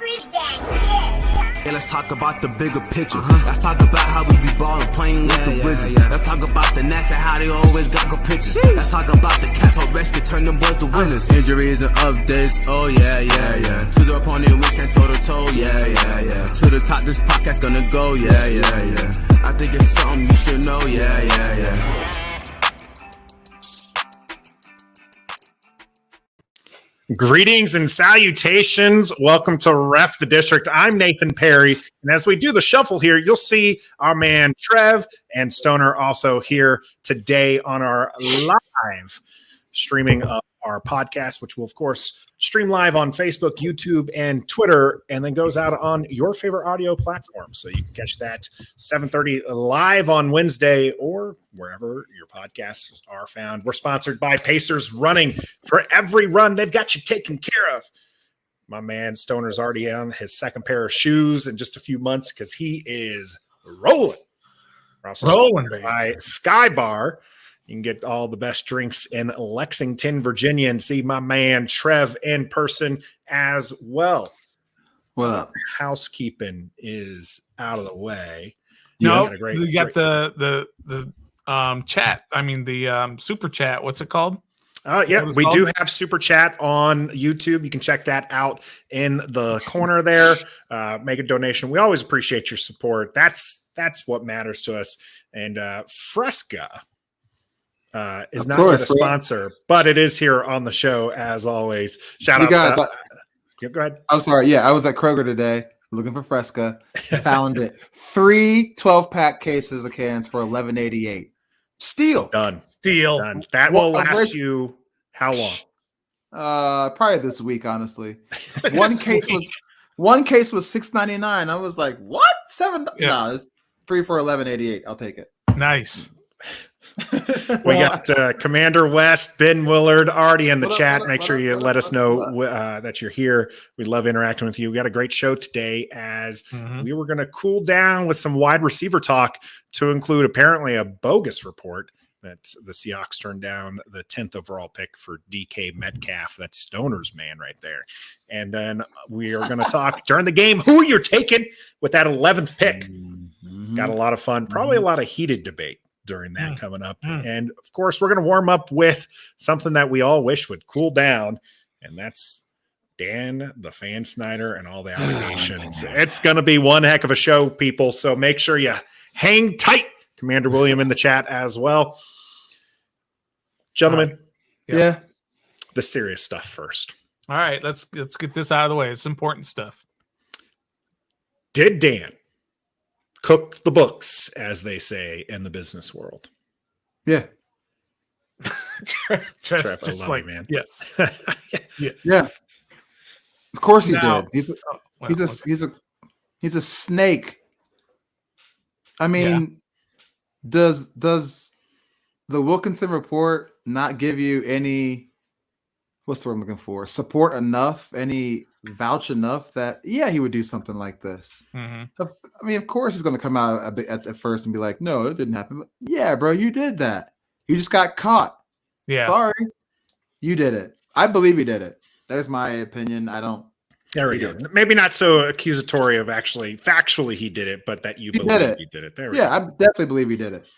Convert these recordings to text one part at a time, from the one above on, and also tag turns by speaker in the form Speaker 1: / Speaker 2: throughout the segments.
Speaker 1: Yeah, let's talk about the bigger picture. Let's talk about how we be ballin', playing with the Wizards. Let's talk about the Nats and how they always got good pictures. Let's talk about the cats on rescue, turn them boys to winners. Injuries and updates, oh yeah. To the opponent, we stand toe to toe, yeah. To the top, this podcast gonna go, yeah. I think it's something you should know, yeah.
Speaker 2: Greetings and salutations. Welcome to Ref the District. I'm Nathan Perry. And as we do the shuffle here, you'll see our man Trev and Stoner also here today on our live streaming of our podcast, which will, of course, stream live on Facebook, YouTube, and Twitter, and then goes out on your favorite audio platform. So you can catch that 7:30 live on Wednesday or wherever your podcasts are found. We're sponsored by Pacers Running. For every run, they've got you taken care of. My man Stoner's already on his second pair of shoes in just a few months because he is rolling. We're also sponsored by Sky Bar. You can get all the best drinks in Lexington, Virginia, and see my man Trev in person as well.
Speaker 3: What up?
Speaker 2: Housekeeping is out of the way.
Speaker 4: No, you got the chat. I mean, the super chat. What's it called?
Speaker 2: We do have super chat on YouTube. You can check that out in the corner there. Make a donation. We always appreciate your support. That's what matters to us. And Fresca is not yet a sponsor, but it is here on the show as always. Shout out
Speaker 3: guys.
Speaker 2: Go ahead.
Speaker 3: I'm sorry. Yeah, I was at Kroger today looking for Fresca. Found it. 3 12-pack cases of cans for $11.88. Steal.
Speaker 2: Done.
Speaker 4: Done.
Speaker 2: That will last you how long?
Speaker 3: Probably this week, honestly. One case was $6.99. I was like, what? $7?
Speaker 4: Yeah.
Speaker 3: No, it's 3 for $11.88. I'll take it.
Speaker 4: Nice.
Speaker 2: We got Commander West, Ben Willard already in the chat. Make sure you let us know that you're here. We love interacting with you. We got a great show today as we were going to cool down with some wide receiver talk to include apparently a bogus report that the Seahawks turned down the 10th overall pick for DK Metcalf. That's Stoner's man right there. And then we are going to talk during the game who you're taking with that 11th pick. Got a lot of fun, probably a lot of heated debate during that coming up. And of course, we're going to warm up with something that we all wish would cool down, and that's Dan the Fan Snyder and all the allegations. It's going to be one heck of a show, people, so make sure you hang tight. Commander William in the chat as well. Gentlemen,
Speaker 3: Yeah.
Speaker 2: the serious stuff first.
Speaker 4: All right, let's get this out of the way. It's important stuff.
Speaker 2: Did Dan cook the books, as they say in the business world?
Speaker 3: Yeah.
Speaker 4: Trev,
Speaker 2: I love you, man.
Speaker 4: Yes.
Speaker 3: Yeah. Of course he
Speaker 4: Now-
Speaker 3: did. He's a snake. I mean, does the Wilkinson report not give you any, what's the word I'm looking for, support enough, any vouch enough that he would do something like this? I mean, of course he's going to come out a bit at first and be like, no, it didn't happen. But yeah, bro, you did that. You just got caught.
Speaker 4: Yeah.
Speaker 3: Sorry, you did it. I believe you did it. There's my opinion.
Speaker 2: There we go. Maybe not so accusatory of actually factually he did it, but that you believe he did it. There we go.
Speaker 3: I definitely believe he did it.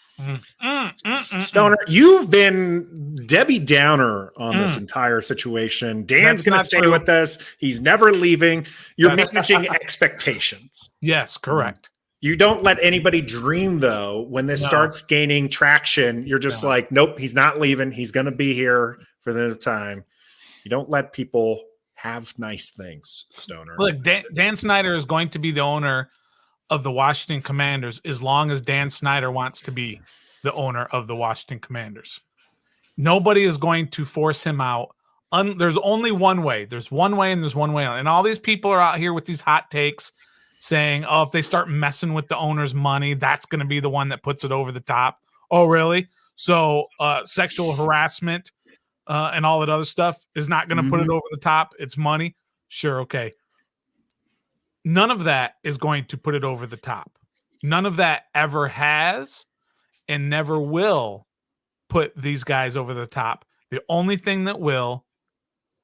Speaker 2: Stoner, you've been Debbie Downer on this entire situation. Dan's going to stay with us. He's never leaving. You're managing expectations.
Speaker 4: Yes, correct.
Speaker 2: You don't let anybody dream, though. When this starts gaining traction, you're just like, nope, he's not leaving. He's going to be here for the time. You don't let people have nice things, Stoner.
Speaker 4: Look, Dan Snyder is going to be the owner of the Washington Commanders as long as Dan Snyder wants to be the owner of the Washington Commanders. Nobody is going to force him out. There's only one way. There's one way and there's one way. And all these people are out here with these hot takes saying, oh, if they start messing with the owner's money, that's going to be the one that puts it over the top. Oh, really? So sexual harassment and all that other stuff is not going to put it over the top. It's money. Sure. Okay. None of that is going to put it over the top. None of that ever has and never will put these guys over the top. The only thing that will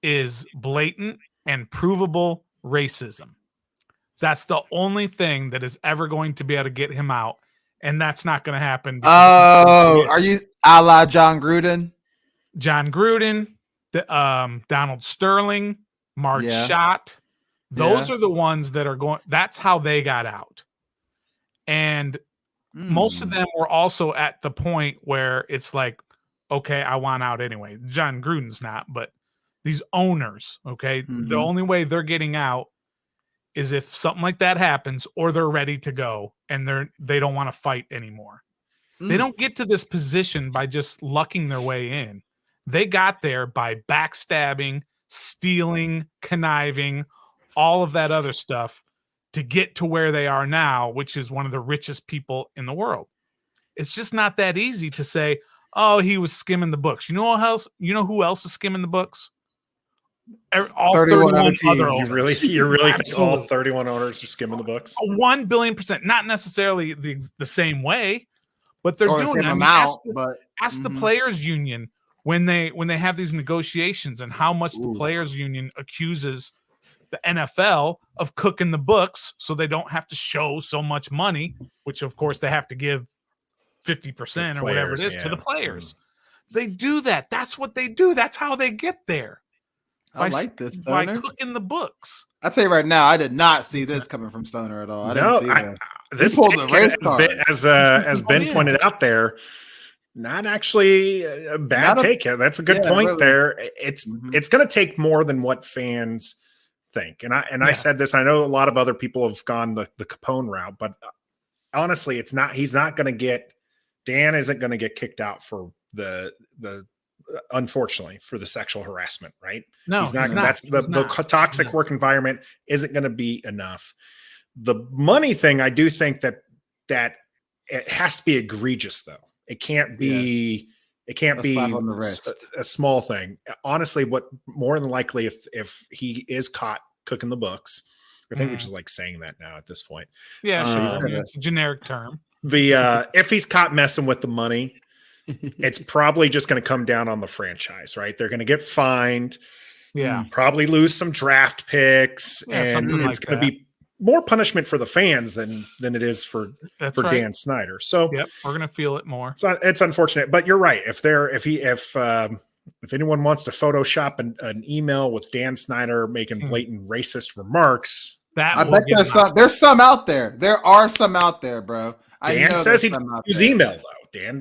Speaker 4: is blatant and provable racism. That's the only thing that is ever going to be able to get him out, and that's not going to happen.
Speaker 3: Oh, are you a la John Gruden?
Speaker 4: John Gruden, Donald Sterling, Mark
Speaker 3: Yeah.
Speaker 4: Schott. Those are the ones that are going. That's how they got out. And most of them were also at the point where it's like, okay, I want out anyway. John Gruden's not, but these owners, okay, the only way they're getting out is if something like that happens, or they're ready to go and they don't want to fight anymore. They don't get to this position by just lucking their way in. They got there by backstabbing, stealing, conniving, all of that other stuff to get to where they are now, which is one of the richest people in the world. It's just not that easy to say, oh, he was skimming the books. You know who else is skimming the books? All 31 other owners.
Speaker 2: You really think all 31 owners are skimming the books?
Speaker 4: 1 billion%. Not necessarily the same way, but they're doing it. Ask the players union when they have these negotiations and how much the players union accuses the NFL of cooking the books so they don't have to show so much money, which of course they have to give 50% or whatever it is to the players. They do that. That's what they do. That's how they get there.
Speaker 3: I like this,
Speaker 4: by cooking the books.
Speaker 3: I'll tell you right now, I did not see this coming from Stoner at all. I didn't see that.
Speaker 2: This as Ben pointed out there, not actually a bad take. That's a good point really. There. It's going to take more than what fans think. And I said this. I know a lot of other people have gone the Capone route, but honestly, it's not. He's not going to get. Dan isn't going to get kicked out for the unfortunately for the sexual harassment, right?
Speaker 4: No,
Speaker 2: he's not. That's the toxic work environment isn't going to be enough. The money thing, I do think that it has to be egregious, though. It can't be. It can't be a small thing. Honestly, what more than likely, if he is caught cooking the books, I think we're just like saying that now at this point.
Speaker 4: Yeah, it's a generic term.
Speaker 2: If he's caught messing with the money, it's probably just going to come down on the franchise, right? They're going to get fined, probably lose some draft picks, and it's going to be more punishment for the fans than it is for Dan Snyder. So
Speaker 4: we're going to feel it more.
Speaker 2: It's unfortunate, but you're right. If anyone wants to Photoshop an email with Dan Snyder making blatant racist remarks,
Speaker 3: I bet there's some out there. There are some out there, bro.
Speaker 2: Dan says he doesn't use email though.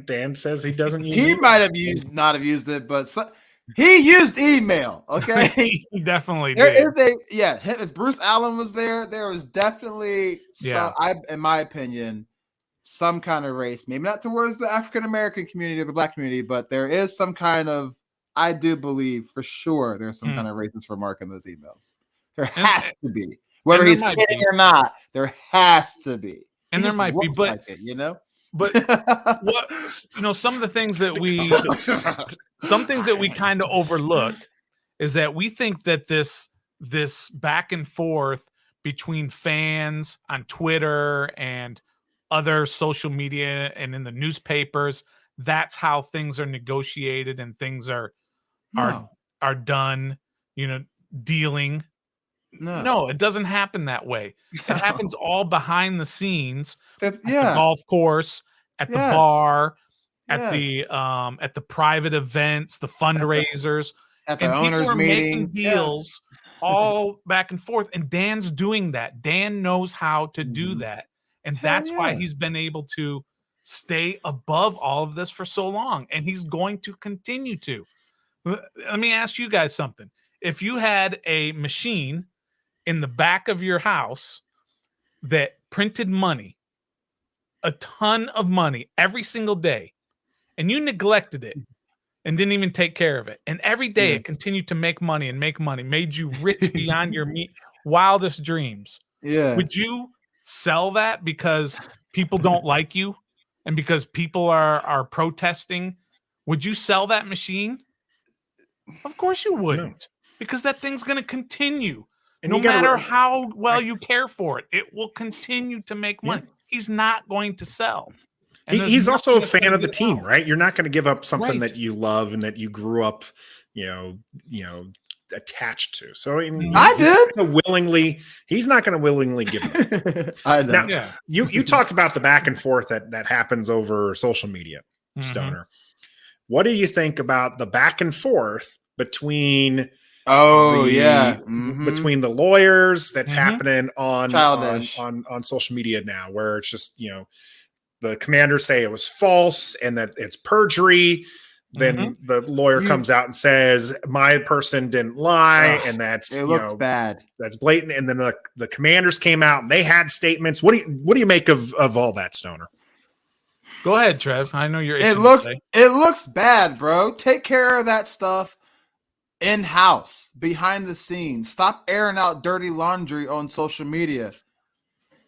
Speaker 2: Dan says he doesn't use.
Speaker 3: He might have not have used it, but he used email. Okay,
Speaker 4: he definitely
Speaker 3: did. If Bruce Allen was there, there was definitely in my opinion, some kind of race. Maybe not towards the African American community or the Black community, but there is some kind of. I do believe for sure there's some kind of racist remark in those emails. There has to be, whether he's kidding or not. There has to be.
Speaker 4: And there might be, but
Speaker 3: like it, you know.
Speaker 4: But some of the things that we kind of overlook is that we think that this back and forth between fans on Twitter and other social media and in the newspapers, that's how things are negotiated and things are done, dealing. No, it doesn't happen that way. It happens all behind the scenes at the golf course, at the bar, at the private events, the fundraisers,
Speaker 3: at the owners' meeting,
Speaker 4: deals all back and forth. And Dan's doing that. Dan knows how to do that. And that's why he's been able to stay above all of this for so long. And he's going to continue to. Let me ask you guys something. If you had a machine in the back of your house that printed money, a ton of money every single day, and you neglected it and didn't even take care of it, and every day it continued to make money, made you rich beyond your wildest dreams, would you sell that because people don't like you and because people are protesting? Would you sell that machine? Of course you wouldn't, because that thing's going to continue. And no matter how well you care for it, it will continue to make money. He's not going to sell.
Speaker 2: He's also a fan of the team, right? You're not going to give up something that you love and that you grew up, attached to. So I mean,
Speaker 3: I
Speaker 2: he's not going to willingly give it up.
Speaker 3: I know.
Speaker 2: Now, you talked about the back and forth that happens over social media, Stoner. What do you think about the back and forth between between the lawyers that's happening on social media now, where it's just, the commanders say it was false and that it's perjury. Then the lawyer comes out and says, my person didn't lie. And that's,
Speaker 3: looks bad.
Speaker 2: That's blatant. And then the commanders came out and they had statements. What do you make of all that, Stoner?
Speaker 4: Go ahead, Trev. I know you're.
Speaker 3: It looks bad, bro. Take care of that stuff in-house, behind the scenes. Stop airing out dirty laundry on social media.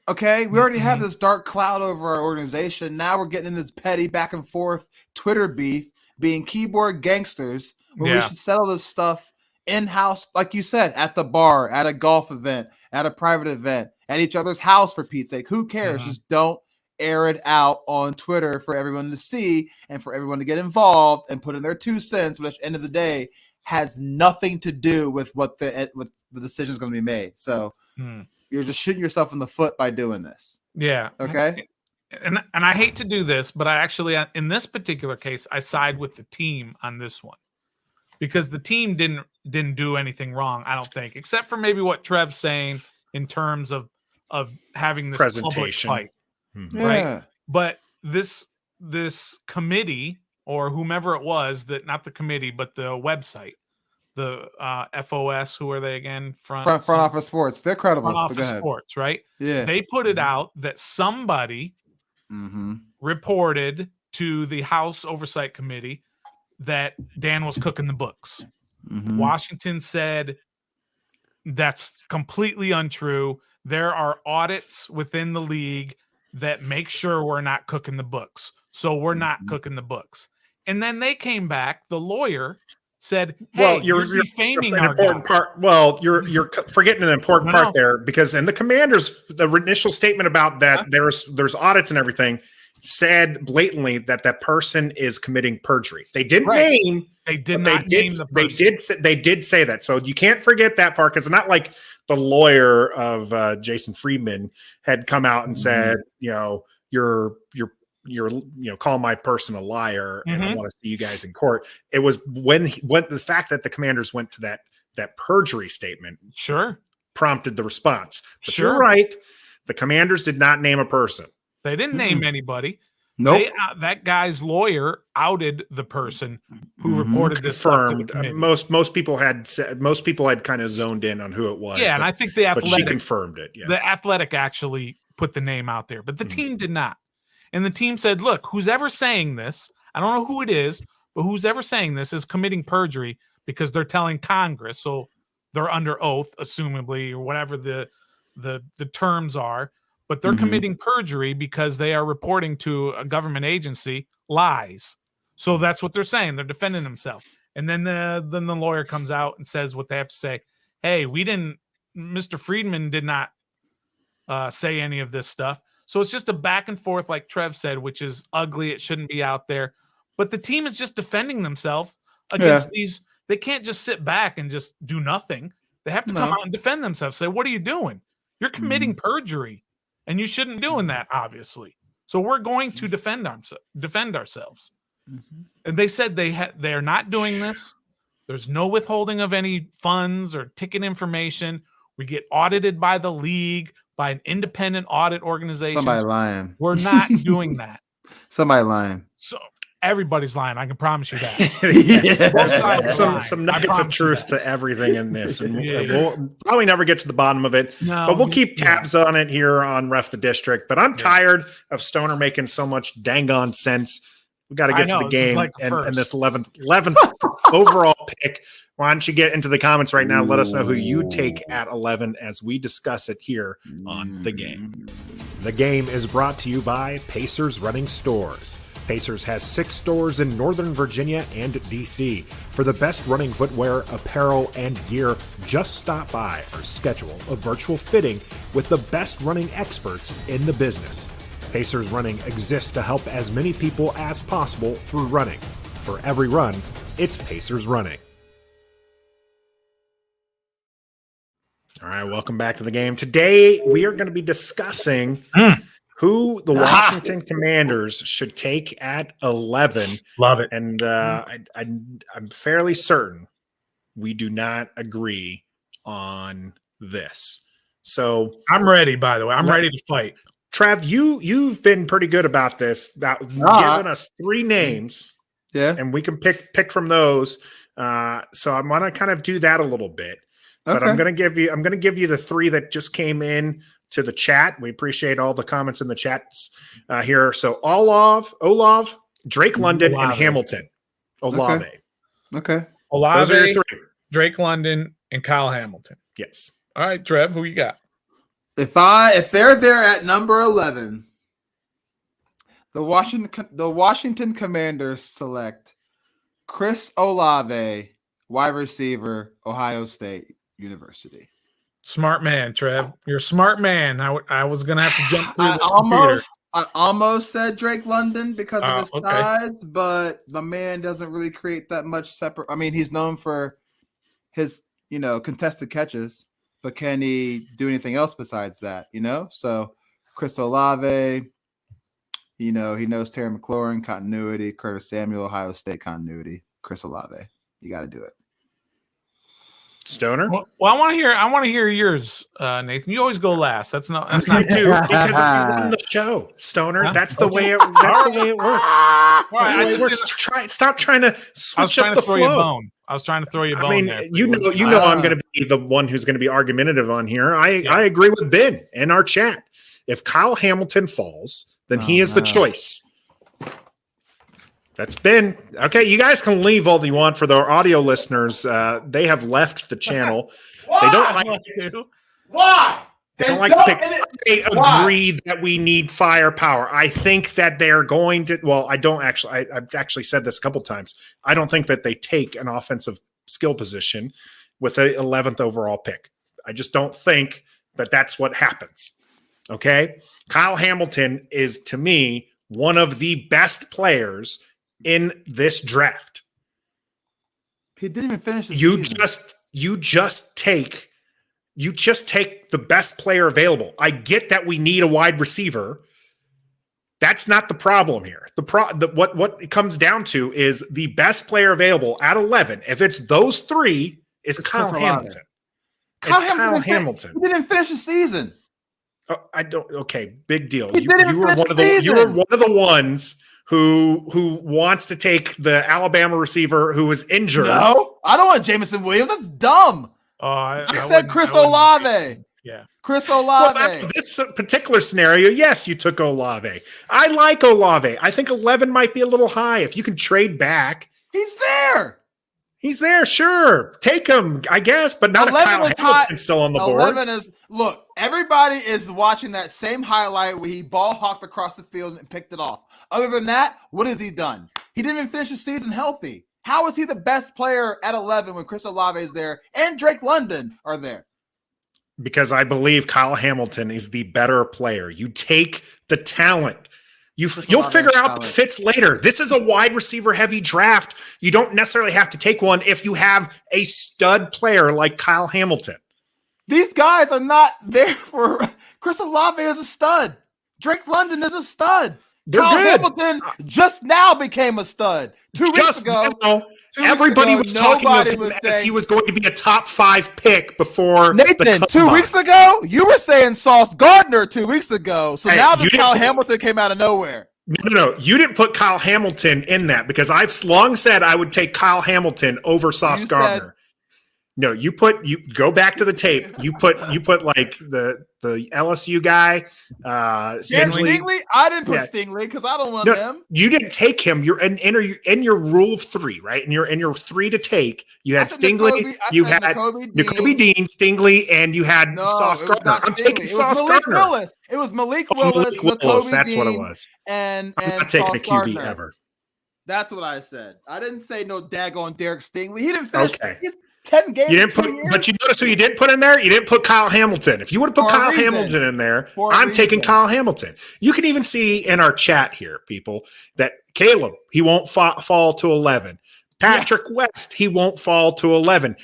Speaker 3: Okay, we already have this dark cloud over our organization. Now we're getting in this petty back and forth Twitter beef, being keyboard gangsters, where we should settle this stuff in-house, like you said, at the bar, at a golf event, at a private event, at each other's house, for Pete's sake. Who cares? Just don't air it out on Twitter for everyone to see and for everyone to get involved and put in their 2 cents, but at the end of the day has nothing to do with what the decision is going to be made. So you're just shooting yourself in the foot by doing this. Yeah. Okay.
Speaker 4: And I hate to do this, but I actually, in this particular case, I side with the team on this one, because the team didn't do anything wrong, I don't think, except for maybe what Trev's saying in terms of having this
Speaker 2: presentation
Speaker 4: public fight, right? But this committee, or whomever it was, that not the committee, but the website, the FOS, who are they again? Front
Speaker 3: Office Sports. They're credible.
Speaker 4: Front Office Sports, right?
Speaker 3: Yeah.
Speaker 4: They put it out that somebody reported to the House Oversight Committee that Dan was cooking the books. Washington said that's completely untrue. There are audits within the league that make sure we're not cooking the books. So we're not cooking the books. And then they came back, the lawyer said, hey, you're defaming our
Speaker 2: important part. Well, you're forgetting an important part there, because in the commanders, the initial statement about that there's audits and everything said blatantly that person is committing perjury. They didn't name.
Speaker 4: They did not name the person.
Speaker 2: They did say that. So you can't forget that part, because it's not like the lawyer of Jason Friedman had come out and said, you're call my person a liar and I want to see you guys in court. It was when the fact that the commanders went to that perjury statement prompted the response. But you're right. The commanders did not name a person.
Speaker 4: They didn't name anybody.
Speaker 3: Nope.
Speaker 4: That guy's lawyer outed the person who reported this.
Speaker 2: Confirmed. Most people had kind of zoned in on who it was.
Speaker 4: Yeah, and I think the Athletic,
Speaker 2: but she confirmed it. Yeah.
Speaker 4: The Athletic actually put the name out there, but the team did not. And the team said, look, who's ever saying this, I don't know who it is, but who's ever saying this is committing perjury, because they're telling Congress, so they're under oath, assumably, or whatever the terms are, but they're committing perjury because they are reporting to a government agency lies. So that's what they're saying. They're defending themselves. And then the lawyer comes out and says what they have to say. Hey, Mr. Friedman did not say any of this stuff. So it's just a back and forth, like Trev said, which is ugly. It shouldn't be out there. But the team is just defending themselves against these. They can't just sit back and just do nothing. They have to come out and defend themselves. Say, what are you doing? You're committing perjury, and you shouldn't be doing that, obviously. So we're going to defend ourselves. And they said they're not doing this. There's no withholding of any funds or ticket information. We get audited by the league, by an independent audit organization.
Speaker 3: Somebody lying.
Speaker 4: We're not doing that.
Speaker 3: Somebody lying.
Speaker 4: So everybody's lying. I can promise you that.
Speaker 2: Some nuggets of truth to everything in this. And we'll probably never get to the bottom of it, but we'll keep tabs on it here on Ref the District. But I'm tired of Stoner making so much dang on sense. We got to get to the game and this 11th overall pick. Why don't you get into the comments right now? Let us know who you take at 11 as we discuss it here on The Game.
Speaker 5: The Game is brought to you by Pacers Running Stores. Pacers has 6 stores in Northern Virginia and DC. For the best running footwear, apparel, and gear, just stop by or schedule a virtual fitting with the best running experts in the business. Pacers Running exists to help as many people as possible through running. For every run, it's Pacers Running.
Speaker 2: right, welcome back to the game. Today, we are going to be discussing who the Washington Commanders should take at 11.
Speaker 4: Love it.
Speaker 2: And I'm fairly certain we do not agree on this. So
Speaker 4: I'm ready, by the way. I'm ready to fight.
Speaker 2: Trav, you've been pretty good about this, about giving us 3 names.
Speaker 3: Yeah.
Speaker 2: And we can pick from those. So I want to kind of do that a little bit. But
Speaker 3: Okay.
Speaker 2: I'm going to give you the 3 that just came in to the chat. We appreciate all the comments in the chats here. So Olave, Drake London, and
Speaker 4: Olave.
Speaker 2: Hamilton. Olave.
Speaker 3: Okay.
Speaker 2: Those are
Speaker 4: Olave,
Speaker 2: your 3.
Speaker 4: Drake London, and Kyle Hamilton.
Speaker 2: Yes.
Speaker 4: All right, Trev, who you got?
Speaker 3: If they're there at number 11, the Washington Commanders select Chris Olave, wide receiver, Ohio State University.
Speaker 4: Smart man, Trev. You're a smart man. I was going to have to jump through this computer.
Speaker 3: I almost said Drake London because of his
Speaker 4: Okay.
Speaker 3: size, but the man doesn't really create that much separate. I mean, he's known for his, contested catches, but can he do anything else besides that? So Chris Olave, he knows Terry McLaurin continuity, Curtis Samuel, Ohio State continuity. Chris Olave, you got to do it.
Speaker 2: Stoner?
Speaker 4: Well, I want to hear yours, Nathan. You always go last. That's not
Speaker 2: I do because we run the show, Stoner.
Speaker 4: Huh?
Speaker 2: That's the way it.
Speaker 4: Okay.
Speaker 2: That's the way it works.
Speaker 4: All
Speaker 2: That's the way
Speaker 4: right,
Speaker 2: it works. Stop trying to
Speaker 4: I was
Speaker 2: switch
Speaker 4: trying
Speaker 2: up
Speaker 4: to
Speaker 2: the
Speaker 4: throw you a
Speaker 2: flow.
Speaker 4: bone. I was trying to throw you a bone.
Speaker 2: I mean,
Speaker 4: there.
Speaker 2: you know, I'm going to be the one who's going to be argumentative on here. I agree with Ben in our chat. If Kyle Hamilton falls, then he is the choice. That's Ben. Okay, you guys can leave all you want for the audio listeners. They have left the channel. They don't like it.
Speaker 3: Why?
Speaker 2: They don't like to pick. They agree that we need firepower. I think that they're going to. Well, I don't actually. I've actually said this a couple times. I don't think that they take an offensive skill position with the 11th overall pick. I just don't think that that's what happens. Okay, Kyle Hamilton is to me one of the best players in this draft.
Speaker 3: He didn't even finish the
Speaker 2: You
Speaker 3: season.
Speaker 2: just take the best player available. I get that we need a wide receiver. That's not the problem here. What it comes down to is the best player available at 11. If it's those 3, is Kyle
Speaker 3: Chris
Speaker 2: Hamilton.
Speaker 3: Olave.
Speaker 2: It's Kyle Hamilton.
Speaker 3: He didn't finish the season.
Speaker 2: Oh, I don't. Okay, big deal.
Speaker 3: He didn't
Speaker 2: You were
Speaker 3: finish
Speaker 2: one of
Speaker 3: the
Speaker 2: the. You were
Speaker 3: season.
Speaker 2: one of the ones who wants to take the Alabama receiver who was injured.
Speaker 3: No, I don't want Jameson Williams. That's dumb. I said Chris Olave.
Speaker 4: Yeah.
Speaker 3: Chris
Speaker 2: Well,
Speaker 3: Olave.
Speaker 2: this particular scenario, yes, you took Olave. I like Olave. I think 11 might be a little high. If you can trade back,
Speaker 3: He's there.
Speaker 2: he's there. Sure, take him, I guess, but not if
Speaker 3: 11
Speaker 2: Kyle
Speaker 3: was
Speaker 2: Hamilton's
Speaker 3: high.
Speaker 2: still on the board.
Speaker 3: 11 is look. Everybody is watching that same highlight where he ball hawked across the field and picked it off. Other than that, what has he done? He didn't even finish the season healthy. How is he the best player at 11 when Chris Olave is there and Drake London are there?
Speaker 2: Because I believe Kyle Hamilton is the better player. You take the talent. You'll figure out the fits later. This is a wide receiver heavy draft. You don't necessarily have to take one if you have a stud player like Kyle Hamilton.
Speaker 3: These guys are not there for Chris Olave is a stud. Drake London is a stud.
Speaker 2: They're
Speaker 3: Kyle
Speaker 2: good.
Speaker 3: Hamilton just now became a stud. 2 weeks
Speaker 2: Just
Speaker 3: ago.
Speaker 2: now,
Speaker 3: 2 weeks
Speaker 2: everybody
Speaker 3: ago,
Speaker 2: was talking of
Speaker 3: nobody
Speaker 2: him
Speaker 3: was
Speaker 2: as
Speaker 3: saying-
Speaker 2: he was going to be a top 5 pick before
Speaker 3: Nathan,
Speaker 2: the
Speaker 3: 2
Speaker 2: combine.
Speaker 3: weeks ago, you were saying Sauce Gardner 2 weeks ago. So
Speaker 2: Hey,
Speaker 3: now
Speaker 2: you
Speaker 3: this Kyle
Speaker 2: didn't-
Speaker 3: Hamilton came out of nowhere.
Speaker 2: No. You didn't put Kyle Hamilton in that because I've long said I would take Kyle Hamilton over Sauce
Speaker 3: You
Speaker 2: Gardner. No, you go back to the tape. You put like the LSU guy, Stingley.
Speaker 3: Stingley? I didn't put
Speaker 2: Yeah.
Speaker 3: Stingley because I don't want
Speaker 2: No,
Speaker 3: him.
Speaker 2: you didn't take him. You're in your rule of 3, right? In your 3 to take, you had
Speaker 3: I said
Speaker 2: Stingley,
Speaker 3: Nakobe- I
Speaker 2: you
Speaker 3: said
Speaker 2: had
Speaker 3: Nakobe
Speaker 2: Nakobe Dean, Stingley, and you had
Speaker 3: No,
Speaker 2: Sauce
Speaker 3: it was
Speaker 2: Gardner.
Speaker 3: not
Speaker 2: I'm
Speaker 3: Stingley.
Speaker 2: taking
Speaker 3: It was
Speaker 2: Sauce
Speaker 3: Malik
Speaker 2: Gardner.
Speaker 3: Willis. It was Malik
Speaker 2: Oh,
Speaker 3: Willis,
Speaker 2: Malik Willis,
Speaker 3: Nakobe
Speaker 2: that's what it
Speaker 3: Dean,
Speaker 2: was.
Speaker 3: and
Speaker 2: I'm not taking
Speaker 3: Sauce
Speaker 2: a QB
Speaker 3: Gardner.
Speaker 2: ever.
Speaker 3: That's what I said. I didn't say no daggone Derek Stingley. He didn't finish.
Speaker 2: Okay.
Speaker 3: He's 10 games.
Speaker 2: You didn't
Speaker 3: in
Speaker 2: put,
Speaker 3: 2 years.
Speaker 2: but you notice who you didn't put in there? You didn't put Kyle Hamilton. If you would have put
Speaker 3: For a
Speaker 2: Kyle
Speaker 3: reason.
Speaker 2: Hamilton in there,
Speaker 3: For a
Speaker 2: I'm taking
Speaker 3: reason.
Speaker 2: Kyle Hamilton. You can even see in our chat here, people, that Caleb, he won't fall to 11. Patrick West, he won't fall to 11.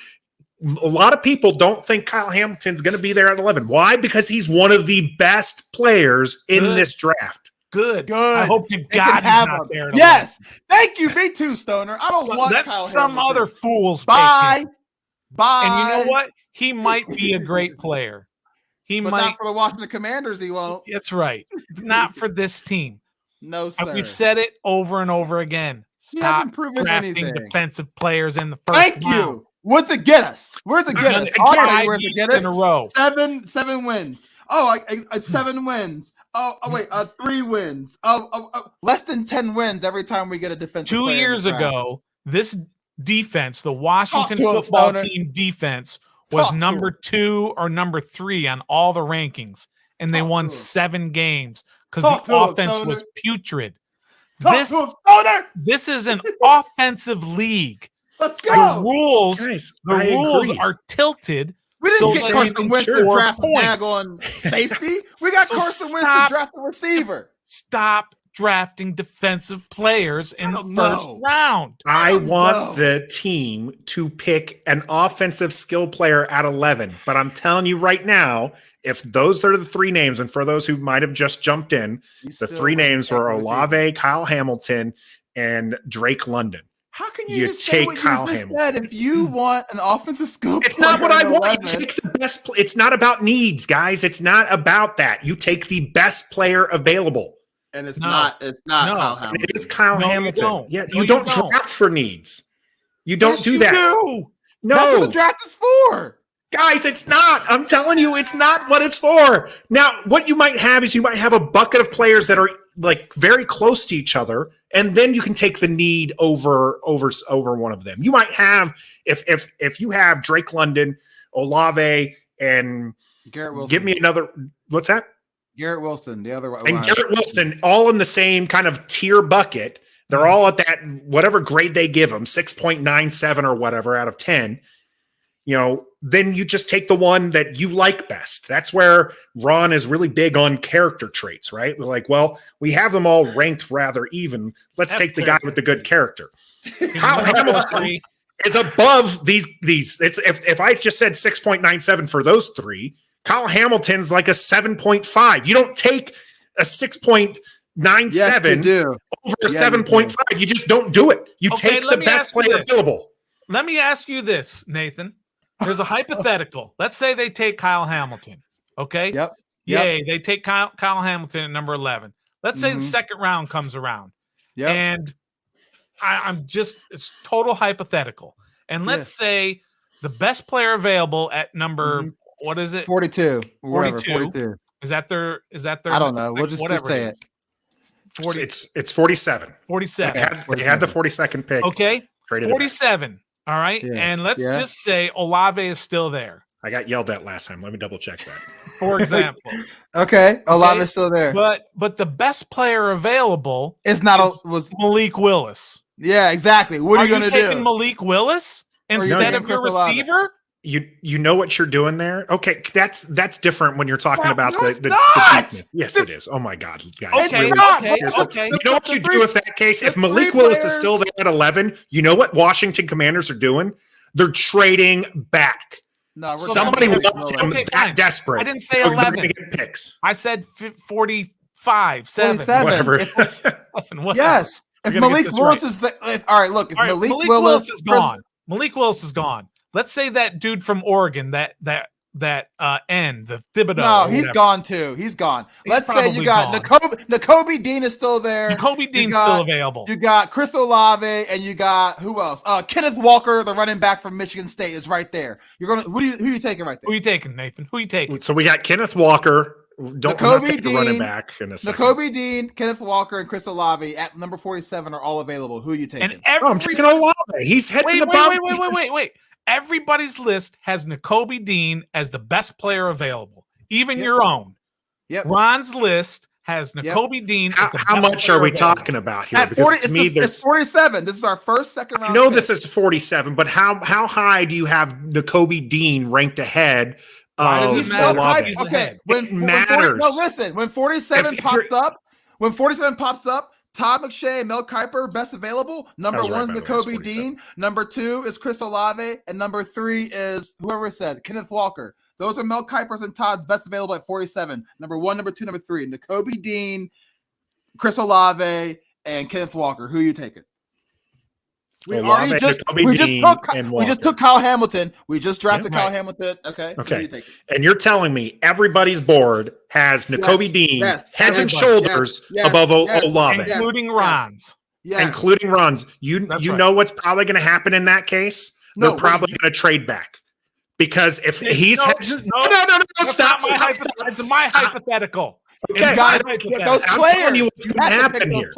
Speaker 2: a lot of people don't think Kyle Hamilton's going to be there at 11. Why? Because he's one of the best players in this draft.
Speaker 4: Good. I hope to God he's not there. At
Speaker 3: yes. 11. Thank you. Me too, Stoner. I don't want
Speaker 4: that's
Speaker 3: Kyle
Speaker 4: some
Speaker 3: Hamilton.
Speaker 4: other fool's.
Speaker 3: Bye.
Speaker 4: And you know what? He might be a great player. He
Speaker 3: but
Speaker 4: might.
Speaker 3: Not for the Washington Commanders. He won't.
Speaker 4: That's right. Not for this team.
Speaker 3: No, sir.
Speaker 4: We've said it over and over again. Stop drafting defensive players in the first round.
Speaker 3: Thank you. What's it get us? Where's it get us? Where's it get us?
Speaker 4: In a row.
Speaker 3: Seven wins. Oh, 7 wins. Oh, wait, 3 wins. Less than 10 wins every time we get a defensive.
Speaker 4: 2 years ago, this defense, the Washington football team defense, was number 2 or number 3 on all the rankings, and they won 7 games because the offense was putrid. This is an offensive league.
Speaker 3: Let's go.
Speaker 4: The rules are tilted.
Speaker 3: We didn't get Carson Wentz to draft on safety. We got Carson Wentz to draft a receiver.
Speaker 4: Stop drafting defensive players in the first round.
Speaker 2: I want the team to pick an offensive skill player at 11. But I'm telling you right now, if those are the 3 names, and for those who might have just jumped in, the 3 names were Olave, Kyle Hamilton, and Drake London.
Speaker 3: How can you just take Kyle Hamilton if you want an offensive skill?
Speaker 2: It's not what I want. You take the best. It's not about needs, guys. It's not about that. You take the best player available,
Speaker 3: and it's not. It's not Kyle Hamilton.
Speaker 2: It is Kyle Hamilton. You don't draft for needs. You don't do that.
Speaker 3: No, that's what the draft is for.
Speaker 2: Guys, it's not. I'm telling you, it's not what it's for. Now, what you might have is you might have a bucket of players that are like very close to each other, and then you can take the need over one of them. You might have if you have Drake London, Olave, and
Speaker 3: Garrett Wilson.
Speaker 2: Give me another. What's that?
Speaker 3: Garrett Wilson, the other one.
Speaker 2: And Garrett Wilson, all in the same kind of tier bucket. They're all at that whatever grade they give them, 6.97 or whatever out of 10. You know, then you just take the one that you like best. That's where Ron is really big on character traits, right? They're like, well, we have them all ranked rather even. Let's take the guy with the good character. Kyle Hamilton is above these. It's if I just said 6.97 for those 3, Kyle Hamilton's like a 7.5. You don't take a 6.97 over a 7.5. You just don't do it. You take the best player available.
Speaker 4: Let me ask you this, Nathan. There's a hypothetical. Let's say they take Kyle Hamilton. Okay.
Speaker 3: Yep.
Speaker 4: Yay. They take Kyle Hamilton at number 11. Let's say the second round comes around.
Speaker 3: Yeah.
Speaker 4: And it's total hypothetical. And let's say the best player available at number, what is it?
Speaker 3: 42.
Speaker 4: 42. Is that their
Speaker 3: I don't know. We'll just say it.
Speaker 2: 40. It's 47.
Speaker 4: 47.
Speaker 2: They had the 42nd pick.
Speaker 4: Okay. 47. All right. Yeah. And let's just say Olave is still there.
Speaker 2: I got yelled at last time. Let me double check that.
Speaker 4: For example.
Speaker 3: Okay. Olave is still there.
Speaker 4: But the best player available
Speaker 3: was
Speaker 4: Malik Willis.
Speaker 3: Yeah, exactly. What are you going to do?
Speaker 4: Taking Malik Willis instead of your receiver?
Speaker 2: You know what you're doing there? Okay, that's different when you're talking about the yes, it is. Oh my God, guys!
Speaker 4: Okay.
Speaker 2: You know what you do if that case? If Malik Willis is still there at 11, you know what Washington Commanders are doing? They're trading back.
Speaker 3: No,
Speaker 2: somebody wants him that desperate.
Speaker 4: I didn't say 11.
Speaker 2: Get picks.
Speaker 4: I said 45, 7,
Speaker 2: whatever.
Speaker 3: Yes. If Malik Willis is the all right, look. If Malik Willis
Speaker 4: is gone, Malik Willis is gone. Let's say that dude from Oregon, the Thibodeau.
Speaker 3: No, he's gone too. He's gone. Let's say you got Nakobe Dean is still there.
Speaker 4: Nakobe Dean's still available.
Speaker 3: You got Chris Olave, and you got who else? Kenneth Walker, the running back from Michigan State, is right there. Who are you taking right there?
Speaker 4: Who are you taking, Nathan? Who are you taking?
Speaker 2: So we got Kenneth Walker. Don't take the running back in a second.
Speaker 3: Nakobe Dean, Kenneth Walker, and Chris Olave at number 47 are all available. Who are you taking?
Speaker 2: I'm taking Olave. He's heads in the bottom.
Speaker 4: Wait. Everybody's list has Nakobe Dean as the best player available, even your own.
Speaker 3: Yep.
Speaker 4: Ron's list has Nakobe Dean.
Speaker 2: How much are we talking about here?
Speaker 3: Because 40, to me, it's 47. This is our second round.
Speaker 2: I know this is 47, but how high do you have Nakobe Dean ranked ahead?
Speaker 4: Why does it matter?
Speaker 3: Okay, when 47 pops up, Todd McShay and Mel Kiper, best available. Number
Speaker 2: was right,
Speaker 3: one is
Speaker 2: by the way, it's
Speaker 3: Nakobe
Speaker 2: 47.
Speaker 3: Dean. Number 2 is Chris Olave. And number 3 is whoever said Kenneth Walker. Those are Mel Kiper's and Todd's best available at 47. Number 1, number 2, number 3. Nakobe Dean, Chris Olave, and Kenneth Walker. Who are you taking? We
Speaker 2: Olave,
Speaker 3: Nakobe just took Kyle Hamilton. We just drafted Kyle Hamilton. Okay. So who are you taking?
Speaker 2: And you're telling me everybody's board has Nakobe Dean heads and shoulders above Olave,
Speaker 4: including Ron's.
Speaker 3: Yes.
Speaker 2: including Ron's. You know what's probably going to happen in that case? They're probably going to trade back. Because if he's
Speaker 4: no,
Speaker 2: stop.
Speaker 4: It's my hypothetical.
Speaker 2: Okay,
Speaker 3: those
Speaker 2: I'm
Speaker 3: players.
Speaker 2: telling you what's going to happen here.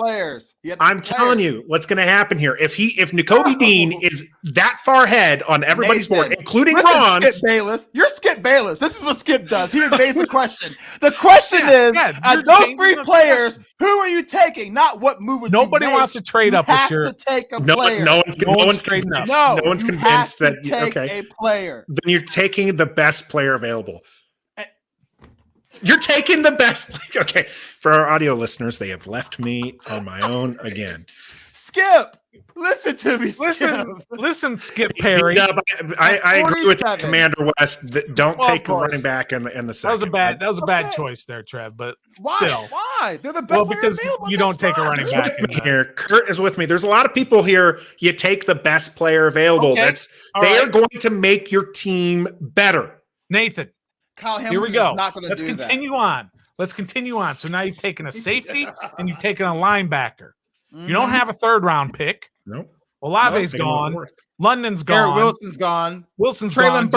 Speaker 2: I'm telling you what's going to happen here. If Nakobe Dean is that far ahead on everybody's board, including Ron's.
Speaker 3: Skip Bayless. You're Skip Bayless. This is what Skip does. He evades the question. The question is, those 3 players, who are you taking? Not what move would
Speaker 4: Nobody wants to trade up with your.
Speaker 3: To take a player.
Speaker 2: No one's convinced. No one's convinced that.
Speaker 3: Okay, a player.
Speaker 2: Then you're taking the best player available. You're taking the best. Okay. For our audio listeners, they have left me on my own again.
Speaker 3: Skip, listen to me.
Speaker 4: Listen, Skip Perry.
Speaker 2: I agree with Commander West. Don't take a running back in the second.
Speaker 4: That was a bad choice there, Trev. But still,
Speaker 3: why? They're the best
Speaker 4: because you don't take a running back
Speaker 2: here. Kurt is with me. There's a lot of people here. You take the best player available.
Speaker 4: Okay.
Speaker 2: They are going to make your team better.
Speaker 4: Nathan.
Speaker 3: Kyle Hamilton
Speaker 4: Here we go.
Speaker 3: Is not going to do
Speaker 4: that. Let's continue on. So now you've taken a safety and you've taken a linebacker. You don't have a 3rd round pick.
Speaker 2: Nope.
Speaker 4: Olave's gone. London's gone.
Speaker 3: Wilson's gone.
Speaker 4: Traylon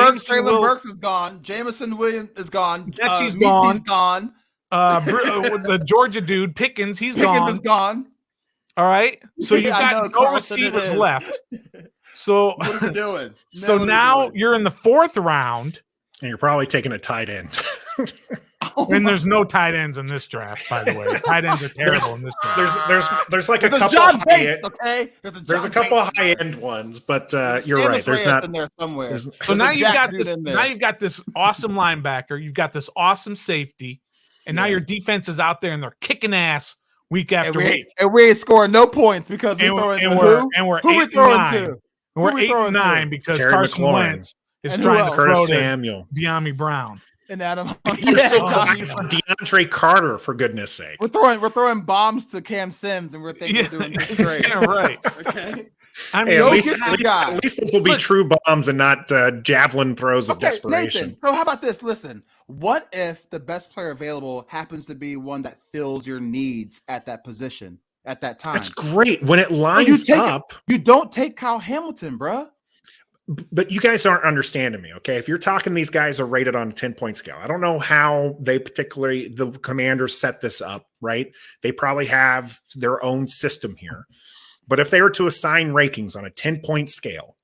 Speaker 3: Burks is gone. Jamison Williams is gone.
Speaker 4: Mechie's gone.
Speaker 3: He's gone.
Speaker 4: The Georgia dude, Pickens,
Speaker 3: Pickens
Speaker 4: gone.
Speaker 3: is gone.
Speaker 4: All right. So you've got no receivers left. So
Speaker 3: what are we doing?
Speaker 4: So now you're in the 4th round.
Speaker 2: And you're probably taking a tight end.
Speaker 4: And there's no tight ends in this draft, by the way. Tight ends are terrible in this draft.
Speaker 2: There's like a couple
Speaker 3: John Bates, okay?
Speaker 2: There's a couple of high end ones, but you're right. There's not
Speaker 3: in there somewhere.
Speaker 4: So now you've got this. Now you've got this awesome linebacker. You've got this awesome safety, and now your defense is out there and they're kicking ass week after week.
Speaker 3: And we ain't scoring no points because we're throwing who?
Speaker 4: Who we
Speaker 3: throwing to?
Speaker 4: We're 8-9 because
Speaker 2: Terry
Speaker 4: Carson
Speaker 2: McLaurin.
Speaker 4: Wentz is trying to
Speaker 2: Curtis
Speaker 4: throw
Speaker 2: Samuel,
Speaker 4: De'Ami Brown,
Speaker 3: and Adam.
Speaker 2: You're so calling for DeAndre Carter, for goodness sake.
Speaker 3: We're throwing bombs to Cam Sims, and we're thinking we're doing this great.
Speaker 4: Yeah, right.
Speaker 3: Okay.
Speaker 2: At least this will be true bombs and not javelin throws of desperation.
Speaker 3: Nathan, so how about this? Listen, what if the best player available happens to be one that fills your needs at that position at that time?
Speaker 2: That's great. When it lines up.
Speaker 3: You don't take Kyle Hamilton, bruh.
Speaker 2: But you guys aren't understanding me, okay? If you're talking these guys are rated on a 10-point scale, I don't know how they particularly, the Commanders set this up, right? They probably have their own system here. But if they were to assign rankings on a 10-point scale,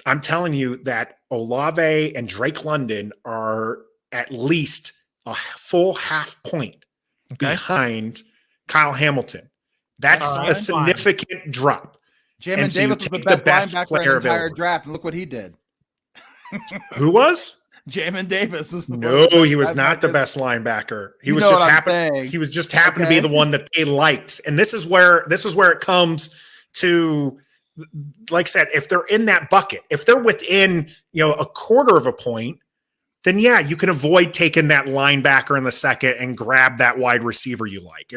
Speaker 2: I'm telling you that Olave and Drake London are at least a full half point behind Kyle Hamilton. That's a significant drop.
Speaker 3: Jamin Davis was the best linebacker in the entire draft, and look what he did.
Speaker 2: Who was?
Speaker 3: Jamin Davis.
Speaker 2: No, he was not the best linebacker. He was just happened. He was just happened to be the one that they liked, and this is where it comes to. Like I said, if they're in that bucket, if they're within a quarter of a point, then yeah, you can avoid taking that linebacker in the second and grab that wide receiver you like.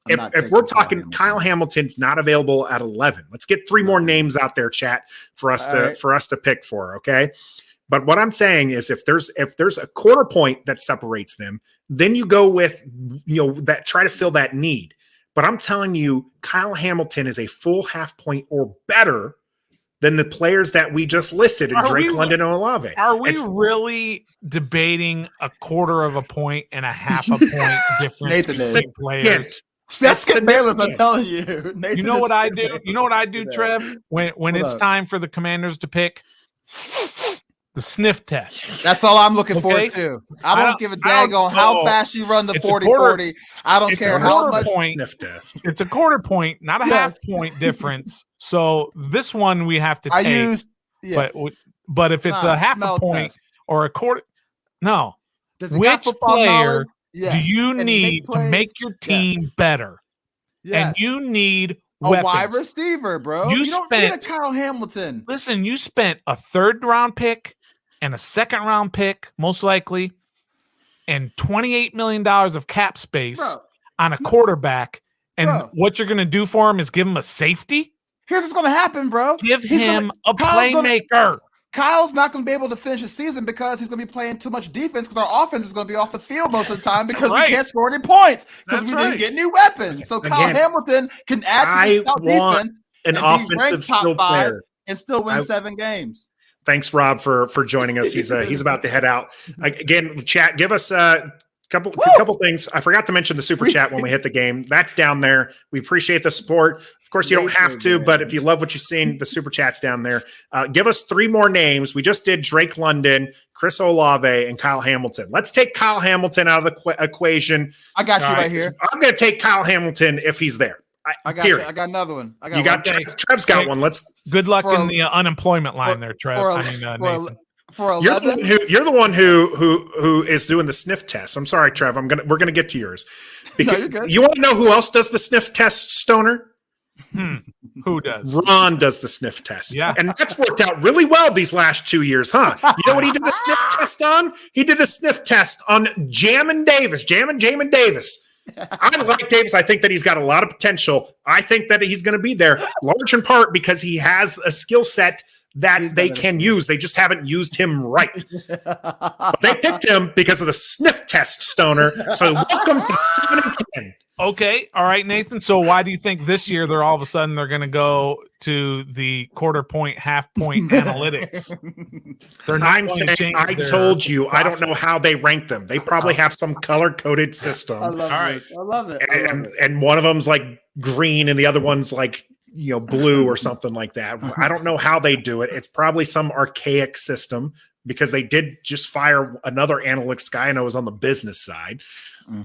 Speaker 2: If we're talking Kyle Hamilton's not available at 11, let's get 3 more names out there, chat, for us to pick for. Okay. But what I'm saying is if there's a quarter point that separates them, then you go with, that try to fill that need. But I'm telling you, Kyle Hamilton is a full half point or better than the players that we just listed in Drake London and Olave.
Speaker 4: Are we really debating a quarter of a point and a half a point difference between players?
Speaker 3: That's Skip Bayless, I'm telling you. Nathan,
Speaker 4: you know what I do? You know what I do, Trev? When it's time for the Commanders to pick? The sniff test.
Speaker 3: That's all I'm looking forward to. I don't give a dang on how fast you run the 40-40. I don't care how much
Speaker 2: sniff test.
Speaker 4: It's a quarter point, not a half point difference. So this one we have to take. But if it's a half a point or a quarter, no. Which player do you need to make your team better? and you need
Speaker 3: a
Speaker 4: weapons.
Speaker 3: wide receiver, bro. You don't need a Kyle Hamilton.
Speaker 4: Listen, you spent a 3rd round pick and a 2nd round pick, most likely, and $28 million of cap space on a quarterback. And what you're going to do for him is give him a safety?
Speaker 3: Here's what's going to happen, bro.
Speaker 4: Give him a playmaker.
Speaker 3: Kyle's not going to be able to finish the season because he's going to be playing too much defense because our offense is going to be off the field most of the time because we can't score any points because we didn't get any weapons. So Kyle Hamilton can add to the defense
Speaker 2: an offensive skill player
Speaker 3: and still win 7 games.
Speaker 2: Thanks, Rob, for joining us. He's about to head out. Again, chat, give us a couple things. I forgot to mention the super chat when we hit the game. That's down there. We appreciate the support. Of course, you don't have to, but if you love what you've seen, the super chat's down there. Give us 3 more names. We just did Drake London, Chris Olave, and Kyle Hamilton. Let's take Kyle Hamilton out of the equation.
Speaker 3: I got you right here.
Speaker 2: I'm going to take Kyle Hamilton if he's there.
Speaker 3: I got you. I got another one.
Speaker 2: Trev's got one.
Speaker 4: Good luck in the unemployment line there, Trev. Nathan.
Speaker 3: For 11?
Speaker 2: You're the one who is doing the sniff test. I'm sorry, Trev. We're gonna get to yours. Because you want to know who else does the sniff test, Stoner?
Speaker 4: Who does?
Speaker 2: Ron does the sniff test.
Speaker 4: Yeah.
Speaker 2: And that's worked out really well these last 2 years, huh? You know what he did the sniff test on? He did the sniff test on Jamin Davis. I like Davis. I think that he's got a lot of potential. I think that he's going to be there, large in part because he has a skill set that they can use. They just haven't used him right. But they picked him because of the sniff test, Stoner. So welcome to 7-10.
Speaker 4: Okay. All right, Nathan. So why do you think this year they're all of a sudden they're going to go to the quarter point, half point analytics?
Speaker 2: I'm saying I told you. I don't know how they rank them. They probably have some color-coded system.
Speaker 3: I love it.
Speaker 2: And one of them's like green and the other one's like blue or something like that. I don't know how they do it. It's probably some archaic system because they did just fire another analytics guy and I was on the business side.